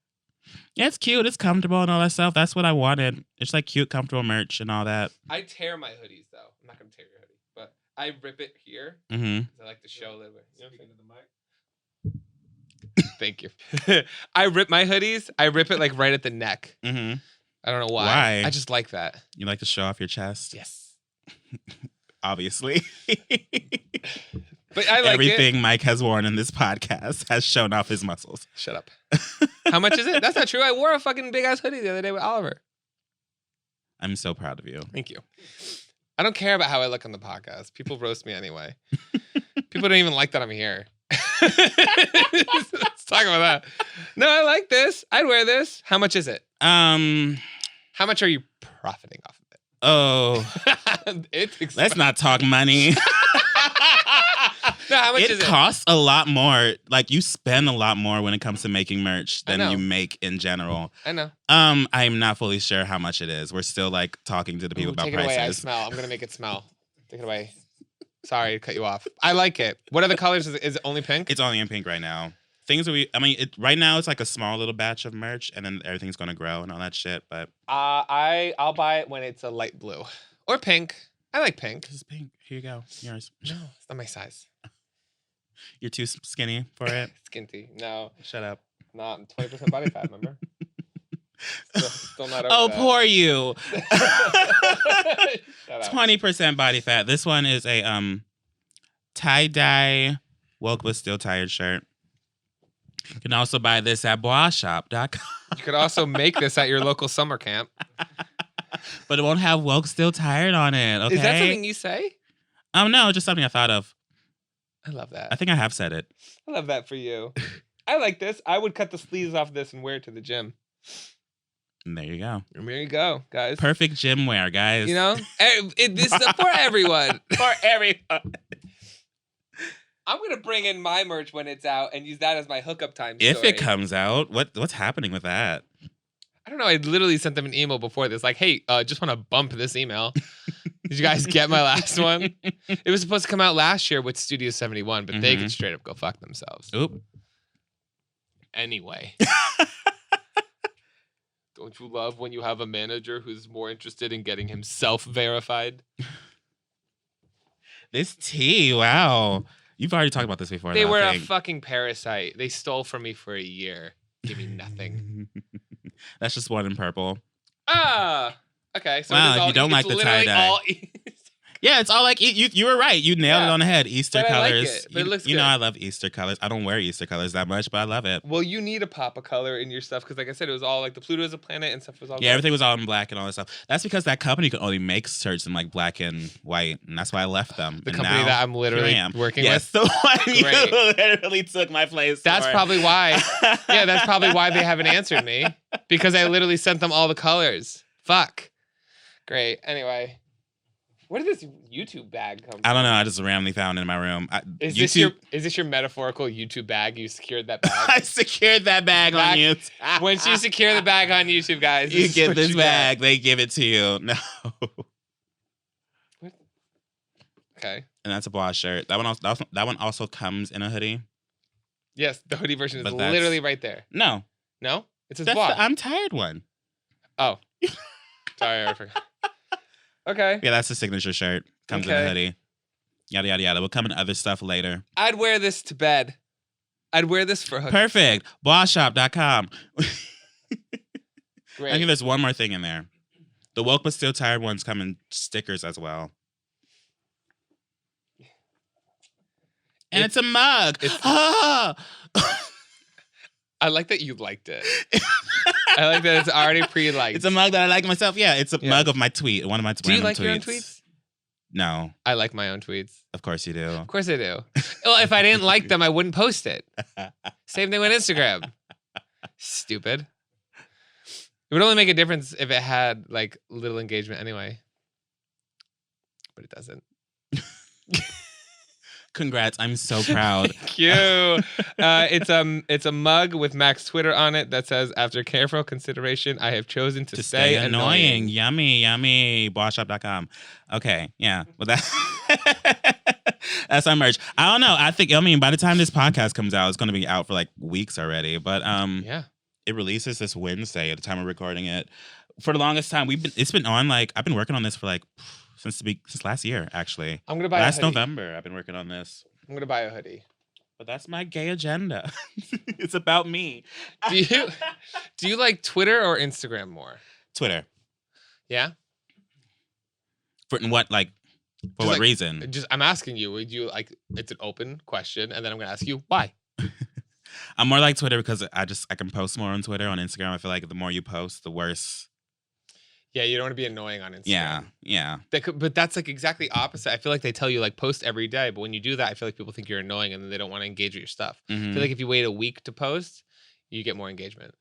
Yeah, it's cute. It's comfortable and all that stuff. That's what I wanted. It's like cute, comfortable merch and all that. I tear my hoodies though. I'm not gonna tear your hoodie, but I rip it here. Mm-hmm. 'Cause I like to show a little bit. You know what I'm Speaking saying? to the mic. Thank you. I rip my hoodies. I rip it like right at the neck. Mm-hmm. I don't know why. Why? I just like that. You like to show off your chest? Yes. Obviously. But I like Everything Mike has worn in this podcast has shown off his muscles. Shut up. How much is it? That's not true. I wore a fucking big ass hoodie the other day with Oliver. I'm so proud of you. Thank you. I don't care about how I look on the podcast. People roast me anyway. People don't even like that I'm here. Let's talk about that. No, I like this. I'd wear this. How much is it? How much are you profiting off of it? Oh, It's expensive. let's not talk money. No, how much is It it? costs a lot more. Like you spend a lot more when it comes to making merch I than know. you make in general. I know. I'm not fully sure how much it is. We're still like talking to the people Ooh, about take it away. I prices. smell. I'm gonna make it smell. Take it away. Sorry to cut you off. I like it. What are the colors? Is it only pink? It's only in pink right now. Things right now it's like a small little batch of merch, and then everything's gonna grow and all that shit. But I'll buy it when it's a light blue or pink. I like pink. this is pink. Here you go. Yours. No, it's not my size. You're too skinny for it. Skinty. No, Shut up. not 20% body fat. Remember? Still not over Oh, that. poor you. Shut up. 20% body fat. This one is a tie-dye woke but still tired shirt. You can also buy this at boisshop.com. You could also make this at your local summer camp. But it won't have woke still tired on it, okay? Is that something you say? No, just something I thought of. I love that. I think I have said it. I love that for you. I like this. I would cut the sleeves off this and wear it to the gym. And there you go. And there you go, guys. Perfect gym wear, guys. You know, this is for everyone. For everyone. I'm gonna bring in my merch when it's out and use that as my hookup time. If story. it comes out, what's happening with that? I don't know. I literally sent them an email before this, like, "Hey, just want to bump this email. Did you guys get my last one? It was supposed to come out last year with Studio 71, but they could straight up go fuck themselves. Oop. Anyway." Don't you love when you have a manager who's more interested in getting himself verified? This tea, wow. You've already talked about this before. They though, were I a think. fucking parasite. They stole from me for a year. Give me nothing. That's just one in purple. Ah! Okay. So Wow, it is if all, you don't like it's the literally tie-dye. all Yeah, it's all like you were right. You nailed it Yeah. on the head. Easter But I like colors. it, but it looks you know good. I love Easter colors. I don't wear Easter colors that much, but I love it. Well, you need a pop of color in your stuff because, like I said, it was all like the Pluto is a planet and stuff was all. Yeah, everything was all in black and all that stuff. That's because that company could only make shirts in like black and white, and that's why I left them. The And company now, that I'm here literally I am. working Yes, with. the one Great. you literally took my place. That's for. probably why. Yeah, that's probably why they haven't answered me because I literally sent them all the colors. Fuck. Great. Anyway, where did this YouTube bag come from? I don't know. I just randomly found it in my room. Is YouTube, this your metaphorical YouTube bag? You secured that bag. I secured that bag on you. Once you secure the bag on YouTube, guys, you this is get what this you bag, they give it to you. No. Okay. And that's a bra shirt. That one also comes in a hoodie. Yes, the hoodie version is But that's- literally right there. No. No? It says That's bra. the I'm tired one. Oh. Sorry, I forgot. Okay. Yeah, that's the signature shirt. Comes in a hoodie. Yada, yada, yada. We'll come in other stuff later. I'd wear this to bed. I'd wear this for hookup. Perfect. Blawshop.com. Great. I think there's one more thing in there. The woke but still tired ones come in stickers as well. And it's a mug. Ah! I like that you liked it. I like that it's already pre-liked. It's a mug that I like myself. Yeah, it's a mug of my tweet. One of my tweets. Do you like your own tweets? No. I like my own tweets. Of course you do. Of course I do. Well, if I didn't like them, I wouldn't post it. Same thing with Instagram. Stupid. It would only make a difference if it had like little engagement anyway. But it doesn't. Congrats. I'm so proud. Thank you. It's a mug with Mac's Twitter on it that says, after careful consideration, I have chosen to stay annoying. Yummy, yummy. Blawshop.com. Okay. Yeah. Well, that's our merch. I don't know. I mean, by the time this podcast comes out, it's going to be out for like weeks already. But yeah, it releases this Wednesday at the time of recording it. For the longest time, it's been on like, I've been working on this for like since last year, actually. I'm gonna buy last a hoodie. November. I've been working on this. I'm gonna buy a hoodie. But that's my gay agenda. It's about me. Do you like Twitter or Instagram more? Twitter. Yeah. For what reason? I'm asking you. Would you like? It's an open question, and then I'm gonna ask you why. I'm more like Twitter because I can post more on Twitter. On Instagram, I feel like the more you post, the worse. Yeah, you don't want to be annoying on Instagram. Yeah. But that's like exactly opposite. I feel like they tell you like post every day, but when you do that, I feel like people think you're annoying and then they don't want to engage with your stuff. Mm-hmm. I feel like if you wait a week to post, you get more engagement.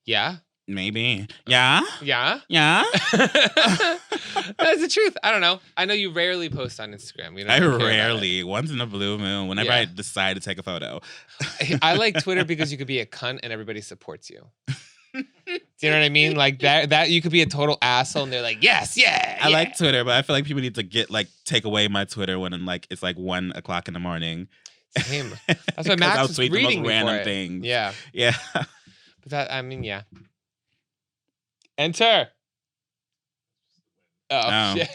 Yeah? Maybe. Yeah? Yeah? Yeah? That's the truth. I don't know. I know you rarely post on Instagram. You know, I rarely. Once in a blue moon, whenever I decide to take a photo. I like Twitter because you could be a cunt and everybody supports you. Do you know what I mean? Like that you could be a total asshole and they're like, yes, yeah. I like Twitter, but I feel like people need to take away my Twitter when it's like 1 o'clock in the morning. Same. That's why Max was reading the most me random for it. things. Yeah. Yeah. But yeah. Enter. Oh. Shit.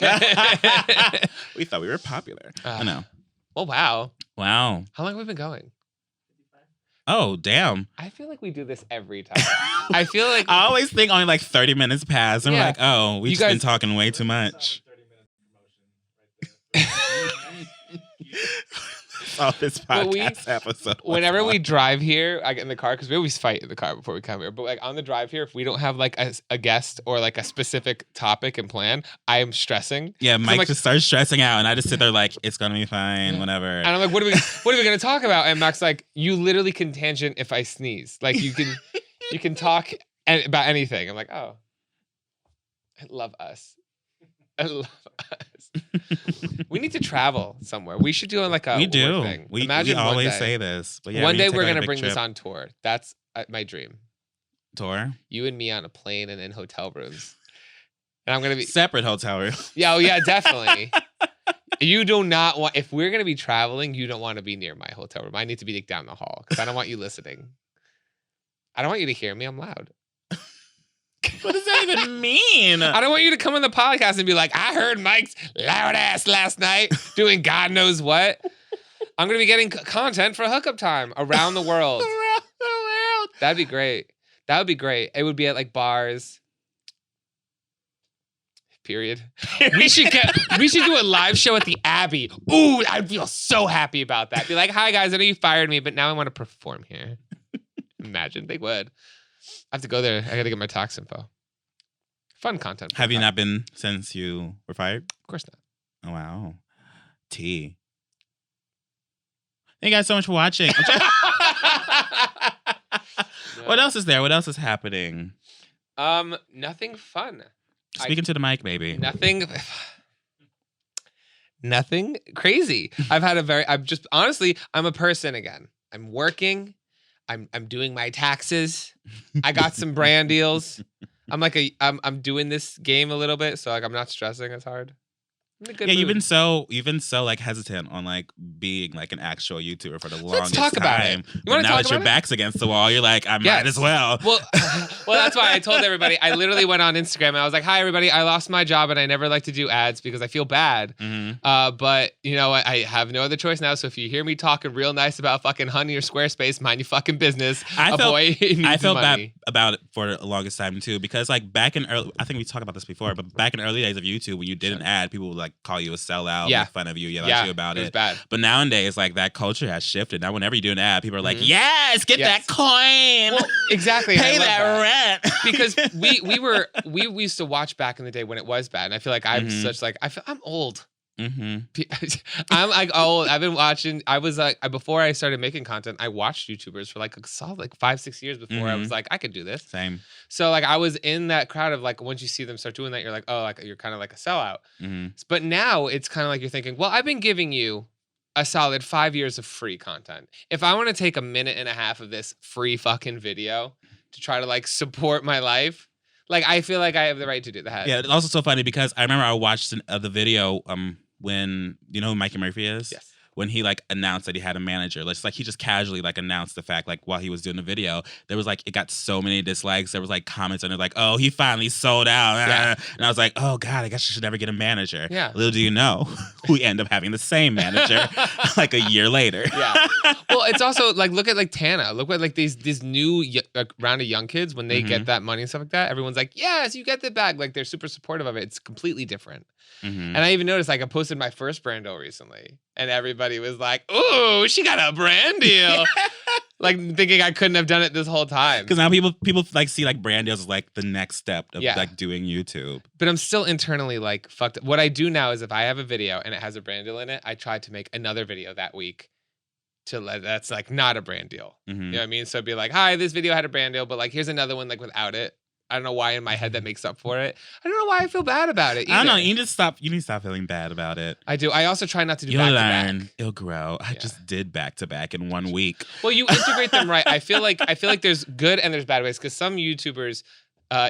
We thought we were popular. I know. Oh wow. Wow. How long have we been going? Oh, damn. I feel like we do this every time. I feel like I always think only like 30 minutes pass. And we're like, oh, we've just been talking way too much. All this podcast episode. Whenever we drive here, I get in the car because we always fight in the car before we come here. But like on the drive here, if we don't have like a guest or like a specific topic and plan, I am stressing. Yeah, Mike just starts stressing out, and I just sit there like it's gonna be fine, whatever. And I'm like, what are we gonna talk about? And Mac's like, you literally can tangent if I sneeze. Like you can talk about anything. I'm like, oh, I love us. I love us. We need to travel somewhere. We should do like a we do. work thing. We always say this, but yeah, one day we're gonna bring this on tour. That's my dream. Tour? You and me on a plane and in hotel rooms, and I'm gonna be separate hotel rooms. Yeah, oh yeah, definitely. You do not want. If we're gonna be traveling, you don't want to be near my hotel room. I need to be like down the hall because I don't want you listening. I don't want you to hear me. I'm loud. What does that even mean? I don't want you to come on the podcast and be like, I heard Mike's loud ass last night doing God knows what. I'm going to be getting content for hookup time around the world. Around the world. That'd be great. That would be great. It would be at like bars. Period. We should do a live show at the Abbey. Ooh, I'd feel so happy about that. Be like, hi guys, I know you fired me, but now I want to perform here. Imagine they would. I have to go there. I got to get my tax info. Fun content. Have you not been since you were fired? Of course not. Oh, wow. Tea. Thank you guys so much for watching. What else is there? What else is happening? Nothing fun. Speaking to the mic, baby. Nothing crazy. I'm a person again. I'm working. I'm doing my taxes. I got some brand deals. I'm doing this game a little bit, so like I'm not stressing as hard. I'm in a good Yeah, mood. you've been so like hesitant on like being like an actual YouTuber for the longest talk time. about it. You But wanna now talk that your about it? back's against the wall, you're like, I might Yes. as well. Well, that's why I told everybody. I literally went on Instagram and I was like, "Hi, everybody! I lost my job and I never like to do ads because I feel bad. But you know, I have no other choice now. So if you hear me talking real nice about fucking Honey or Squarespace, mind your fucking business. I felt money. bad about it for the longest time too, because like back in early, I think we talked about this before, but back in early days of YouTube, when you did an ad, people would like call you a sellout, make fun of you, yell at you about it. It was bad. But nowadays, like that culture has shifted. Now, whenever you do an ad, people are like, "Yes, get that coin, well, exactly, pay that rent." Because we used to watch back in the day when it was bad, and I feel like I'm such like I'm old. I'm like old. I've been watching. I was like before I started making content, I watched YouTubers for like a solid like 5-6 years before I was like I could do this. Same. So like I was in that crowd of like once you see them start doing that, you're like, oh, like you're kind of like a sellout. But now it's kind of like you're thinking, well, I've been giving you a solid 5 years of free content. If I want to take a minute and a half of this free fucking video to try to like support my life, like I feel like I have the right to do that. Yeah, it's also so funny because I remember I watched the video when you know who Mikey Murphy is? Yes. When he like announced that he had a manager, he just casually like announced the fact like while he was doing the video, there was like it got so many dislikes. There was like comments and they're like, "Oh, he finally sold out," and I was like, "Oh God, I guess I should never get a manager." Yeah. Little do you know, we end up having the same manager like a year later. Yeah. Well, it's also like look at like Tana. Look at like these new round of young kids when they get that money and stuff like that. Everyone's like, "Yes, you get the bag." Like they're super supportive of it. It's completely different. And I even noticed like I posted my first brand deal recently, and everybody was like, "Ooh, she got a brand deal," like thinking I couldn't have done it this whole time. Because now people like see like brand deals as like the next step of like doing YouTube. But I'm still internally like fucked up. What I do now is if I have a video and it has a brand deal in it, I try to make another video that week that's like not a brand deal. You know what I mean? So it'd be like, "Hi, this video had a brand deal, but like here's another one like without it." I don't know why in my head that makes up for it. I don't know why I feel bad about it either. I don't know. You need to stop feeling bad about it. I do. I also try not to do You'll back-to-back. learn. It'll grow. I just did back-to-back in 1 week. Well, you integrate them right. I feel like there's good and there's bad ways because some YouTubers,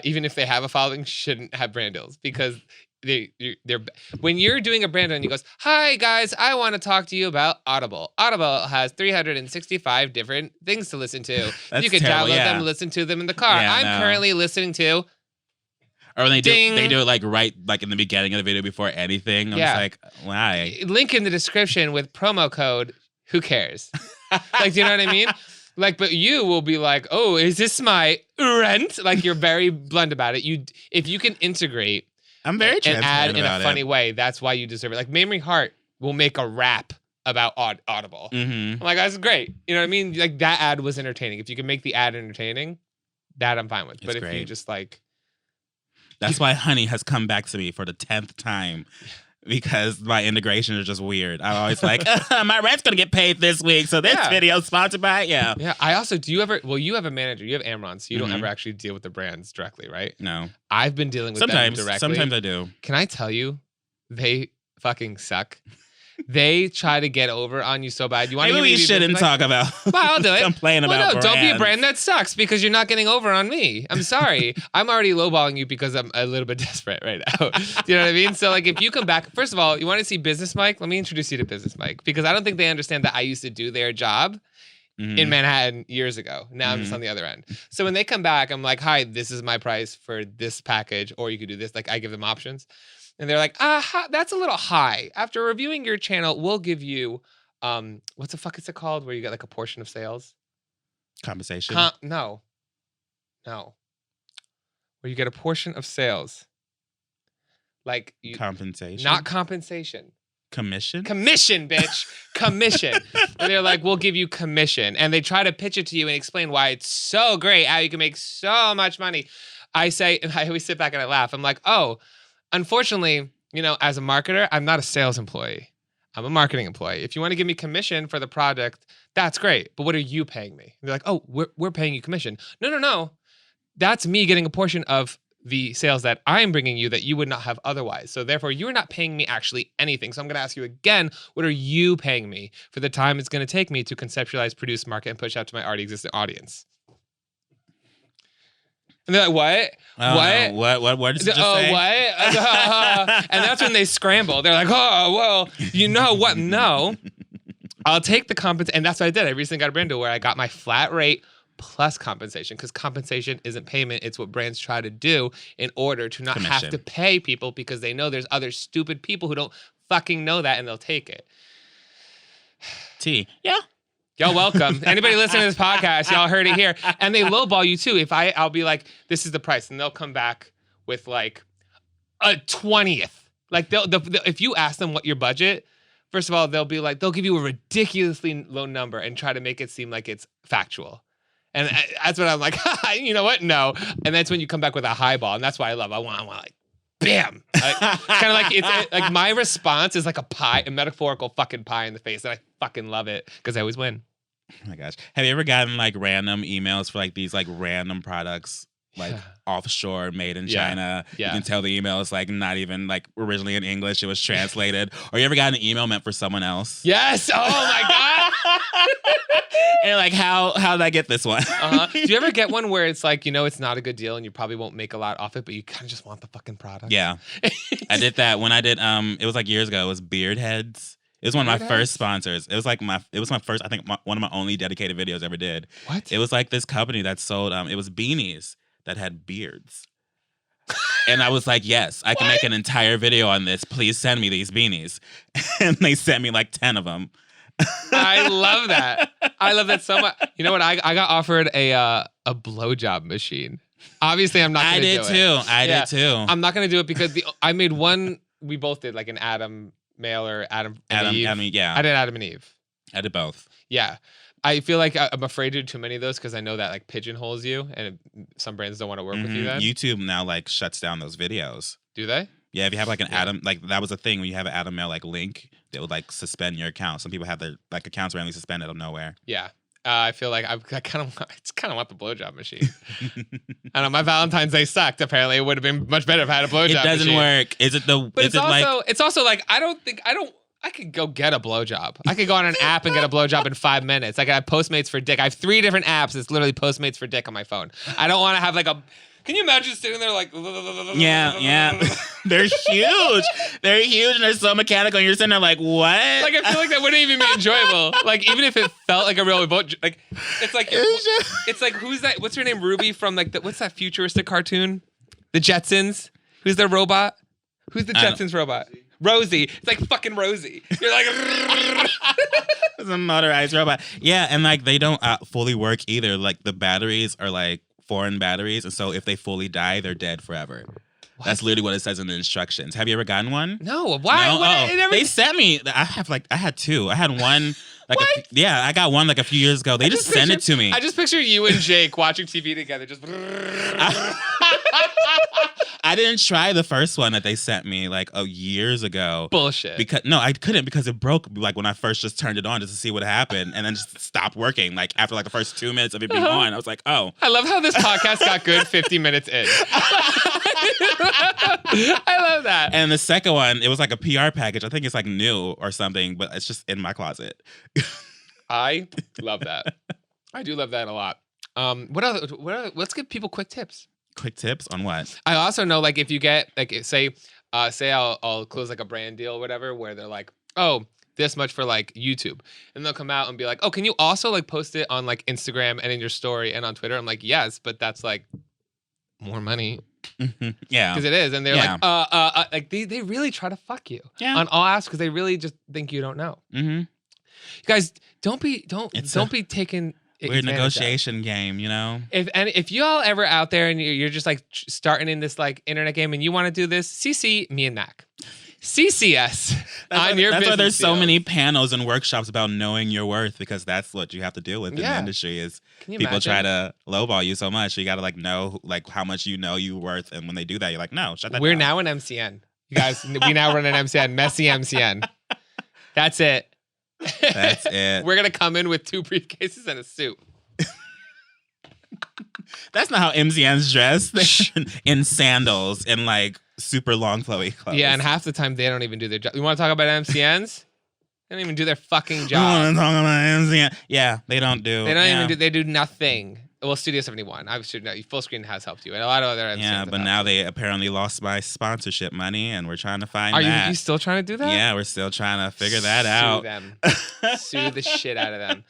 even if they have a following, shouldn't have brand deals because they're when you're doing a brand deal and you goes, "Hi guys, I want to talk to you about Audible. Audible has 365 different things to listen to. You can download them, listen to them in the car. I'm currently listening to." Or when they do it like right like in the beginning of the video before anything. I'm just like, why? Link in the description with promo code. Who cares? Like, do you know what I mean? Like, but you will be like, "Oh, is this my rent?" Like, you're very blunt about it. If you can integrate. I'm very and add in a funny way. That's why you deserve it. Like Mamrie Hart will make a rap about Audible. I'm like, that's great. You know what I mean? Like that ad was entertaining. If you can make the ad entertaining, that I'm fine with. But if you just like, that's why Honey has come back to me for the 10th time. Because my integration is just weird. I'm always like, my rent's gonna get paid this week, so this video is sponsored by Yeah. I also you have a manager, you have Amron, so you don't ever actually deal with the brands directly, right? No. I've been dealing with them directly. Sometimes I do. Can I tell you, they fucking suck. They try to get over on you so bad. You want Maybe we shouldn't talk about. Well, I'll do it. Complain about brands. Don't be a brand that sucks because you're not getting over on me. I'm sorry. I'm already lowballing you because I'm a little bit desperate right now. Do you know what I mean? So like, if you come back, first of all, you want to see Business Mike? Let me introduce you to Business Mike because I don't think they understand that I used to do their job in Manhattan years ago. Now I'm just on the other end. So when they come back, I'm like, "Hi, this is my price for this package, or you could do this." Like I give them options. And they're like, that's a little high. After reviewing your channel, we'll give you, what the fuck is it called? Where you get like a portion of sales? Compensation? No. Where you get a portion of sales. Like compensation? Not compensation. Commission? Commission, bitch. Commission. And they're like, "We'll give you commission." And they try to pitch it to you and explain why it's so great, how you can make so much money. I always sit back and I laugh. I'm like, "Oh, unfortunately, you know, as a marketer, I'm not a sales employee. I'm a marketing employee. If you want to give me commission for the product, that's great. But what are you paying me?" And they're like, "Oh, we're paying you commission." No. That's me getting a portion of the sales that I'm bringing you that you would not have otherwise. So therefore, you're not paying me actually anything. So I'm going to ask you again, what are you paying me for the time it's going to take me to conceptualize, produce, market, and push out to my already existing audience? And they're like, what? What did you just say? What? And that's when they scramble. They're like, oh, well, you know what? No. I'll take the compensation. And that's what I did. I recently got a brand deal where I got my flat rate plus compensation, because compensation isn't payment. It's what brands try to do in order to not have to pay people, because they know there's other stupid people who don't fucking know that, and they'll take it. Yeah. Y'all welcome. Anybody listening to this podcast, y'all heard it here. And they lowball you too. I'll be like, this is the price. And they'll come back with like a 20th. Like if you ask them what your budget, first of all, they'll give you a ridiculously low number and try to make it seem like it's factual. And that's what I'm like, you know what? No. And that's when you come back with a high ball. And that's what I love. I want like, bam. Kind of like, it's like my response is like a pie, a metaphorical fucking pie in the face. And I fucking love it because I always win. Oh my gosh. Have you ever gotten like random emails for like these like random products, like offshore, made in China? Yeah. You can tell the email is like not even like originally in English. It was translated. Or you ever got an email meant for someone else? Yes. Oh my God. And like, how did I get this one? Do you ever get one where it's like, you know, it's not a good deal and you probably won't make a lot off it, but you kind of just want the fucking product? Yeah. I did that when I did, it was like years ago. It was Beard Heads. It was one of my first sponsors. It was my first, I think one of my only dedicated videos I ever did. What? It was like this company that sold, it was beanies that had beards. And I was like, yes, I can make an entire video on this. Please send me these beanies. And they sent me like 10 of them. I love that. I love that so much. You know what? I got offered a blowjob machine. Obviously, I'm not going to do it. I did too. I'm not going to do it because I made one, we both did like an Adam Male or Adam and Eve. Yeah. I did Adam and Eve. I did both. Yeah. I feel like I'm afraid to do too many of those because I know that like pigeonholes you, and some brands don't want to work with you then. YouTube now like shuts down those videos. Do they? Yeah, if you have like an Adam, like that was a thing when you have an Adam Male like link, they would like suspend your account. Some people have their like accounts randomly suspended out of nowhere. Yeah. I feel like I kind of want the blowjob machine. I don't know, my Valentine's Day sucked. Apparently, it would have been much better if I had a blowjob machine. It doesn't work. Is it the? But is it's also like I could go get a blowjob. I could go on an app and get a blowjob in 5 minutes. I could have Postmates for Dick. I have 3 different apps. It's literally Postmates for Dick on my phone. I don't want to have like a. Can you imagine sitting there like? Yeah. They're huge. They're huge and they're so mechanical. And you're sitting there like, what? Like I feel like that wouldn't even be enjoyable. Like even if it felt like a real remote, like it's like who's that? What's her name? Ruby from like what's that futuristic cartoon? The Jetsons. Who's their robot? Who's the Jetsons robot? Rosie. It's like fucking Rosie. You're like. It's a motorized robot. Yeah, and like they don't fully work either. Like the batteries are like foreign batteries, and so if they fully die, they're dead forever. What? That's literally what it says in the instructions. Have you ever gotten one? No. Why? No? They sent me. I had 2. I had one. Like I got one like a few years ago. They just sent it to me. I just picture you and Jake watching TV together, just. I didn't try the first one that they sent me like years ago. Bullshit. I couldn't because it broke like when I first just turned it on just to see what happened, and then just stopped working. Like after like the first 2 minutes of it being on, I was like, oh. I love how this podcast got good 50 minutes in. I love that. And the second one, it was like a PR package. I think it's like new or something, but it's just in my closet. I love that. I do love that a lot. What else? Let's give people quick tips. Quick tips on what? I also know, like, if you get, like, say I'll close, like, a brand deal or whatever, where they're like, oh, this much for, like, YouTube. And they'll come out and be like, oh, can you also, like, post it on, like, Instagram and in your story and on Twitter? I'm like, yes, but that's, like, more money. Yeah. Because it is. And they're like, they really try to fuck you on all asks because they really just think you don't know. Mm-hmm. You guys, don't be taking... Weird negotiation game, you know? If y'all ever out there and you're just like starting in this like internet game and you want to do this, CC me and Mac. CCS on your business. That's why there's so many panels and workshops about knowing your worth, because that's what you have to deal with in the industry is people try to lowball you so much. So you got to like know like how much you know you're worth. And when they do that, you're like, no, shut that down. We're now an MCN. You guys, we now run an MCN, Messy MCN. That's it. That's it. We're going to come in with 2 briefcases and a suit. That's not how MCNs dress. They're in sandals and like super long flowy clothes. Yeah, and half the time they don't even do their job. You want to talk about MCNs? They don't even do their fucking job. I want to talk about MCN. Yeah, they don't do. They don't even do. They do nothing. Well, Studio 71. I should know. Full Screen has helped you, and a lot of other MCNs. Yeah, but now they apparently lost my sponsorship money, and we're trying to find that. Are you still trying to do that? Yeah, we're still trying to figure that out. Them. Sue the shit out of them.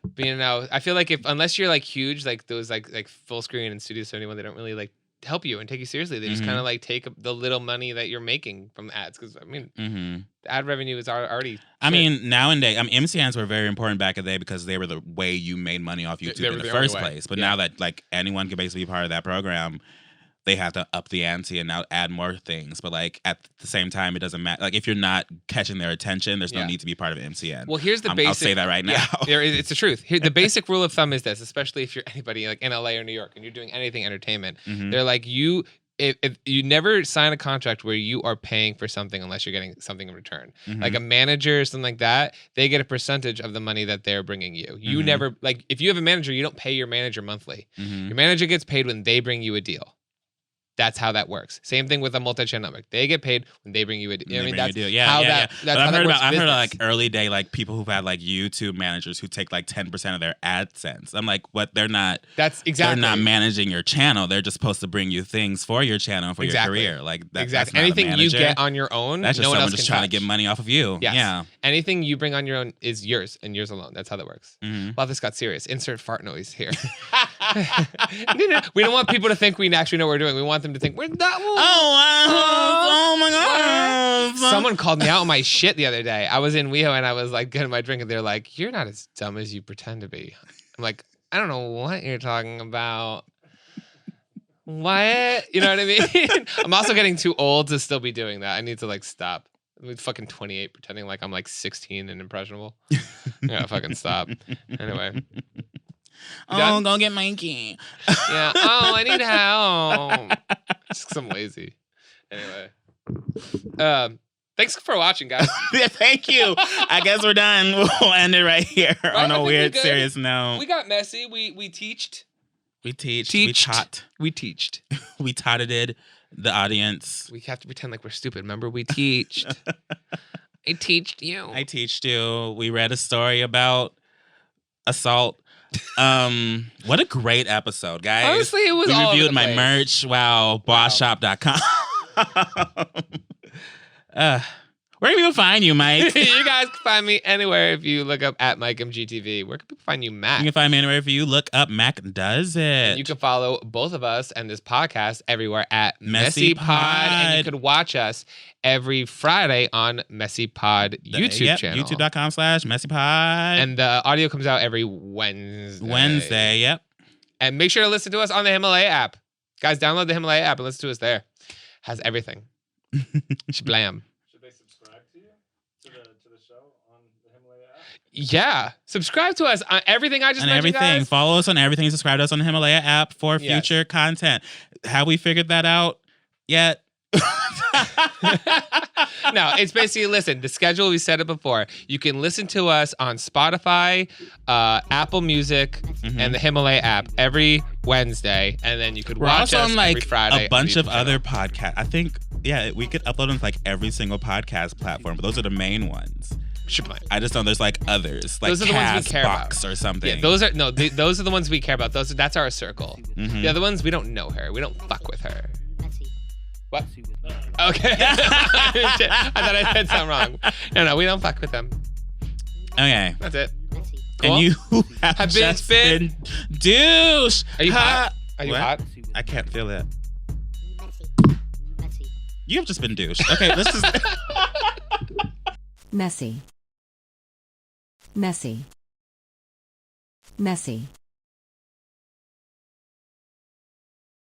But, you know, I feel like unless you're like huge, like those like Full Screen and Studio 71, they don't really like help you and take you seriously. They just kind of like take the little money that you're making from ads. Because I mean, the ad revenue is already. I mean, nowadays, MCNs were very important back in the day because they were the way you made money off YouTube in the first place. But now that like anyone can basically be part of that program, they have to up the ante and now add more things. But like at the same time, it doesn't matter. Like if you're not catching their attention, there's no need to be part of MCN. Well, here's the basic. I'll say that right now. Yeah, it's the truth. Here, the basic rule of thumb is this, especially if you're anybody like in LA or New York and you're doing anything entertainment. They're like if you never sign a contract where you are paying for something unless you're getting something in return. Like a manager or something like that, they get a percentage of the money that they're bringing you. You never, like if you have a manager, you don't pay your manager monthly. Your manager gets paid when they bring you a deal. That's how that works. Same thing with a multi-channel network. They get paid when they bring you a deal. I mean, that's how that. That's how that works. I've heard of like early day like people who've had like YouTube managers who take like 10% of their AdSense. I'm like, what? They're not. That's exactly. They're not managing your channel. They're just supposed to bring you things for your channel and for your career. Like that's not anything a you get on your own. That's just no one someone else just can trying touch. to get money off of you. Yes. Yeah. Anything you bring on your own is yours and yours alone. That's how that works. Well, this got serious. Insert fart noise here. We don't want people to think we actually know what we're doing. We want them to think we're not. Oh my God. Someone called me out on my shit the other day. I was in WeHo and I was like getting my drink and they're like, "You're not as dumb as you pretend to be." I'm like, "I don't know what you're talking about." What? You know what I mean? I'm also getting too old to still be doing that. I need to like stop. I'm fucking 28 pretending like I'm like 16 and impressionable. Yeah, fucking stop. Anyway. Oh, go get Mikey. Yeah. Oh, I need help. Just 'cause I'm lazy. Anyway. Thanks for watching, guys. Yeah, thank you. I guess we're done. We'll end it right here on a weird, serious note. We got messy. We teached. We teached. We teached. We tauted the audience. We have to pretend like we're stupid. Remember, we teached. I teached you. I teached you. We read a story about assault. What a great episode, guys. Honestly, it was all reviewed over the my place. merch. Wow, bossshop.com. Where can people find you, Mike? You guys can find me anywhere if you look up at MikeMGTV. Where can people find you, Mac? You can find me anywhere if you look up Mac Does It. And you can follow both of us and this podcast everywhere at MessyPod. And you can watch us every Friday on MessyPod YouTube channel. YouTube.com/MessyPod. And the audio comes out every Wednesday. Wednesday, yep. And make sure to listen to us on the Himalaya app. Guys, download the Himalaya app and listen to us there. Has everything. Shablam. Should they subscribe to you? To the show on the Himalaya app? Yeah. Subscribe to us on everything I just and mentioned, everything. guys. Follow us on everything. Subscribe to us on the Himalaya app for future content. Have we figured that out yet? No, it's basically, listen, the schedule, we said it before. You can listen to us on Spotify, Apple Music, and the Himalaya app every Wednesday. And then you could watch us on, like, every Friday. a bunch of other podcasts. I think, we could upload on like every single podcast platform, but those are the main ones. I just know there's like others, like those are the ones we care Box about. or something. Yeah, those are the ones we care about. That's our circle. The other ones, we don't know her. We don't fuck with her. What? Okay. I thought I said something wrong. No, we don't fuck with them. Okay. That's it. Cool? And you have just been douche. Are you hot? Are you what? hot? I can't feel that. You have just been douche. Okay, let's just... Messy. Messy. Messy.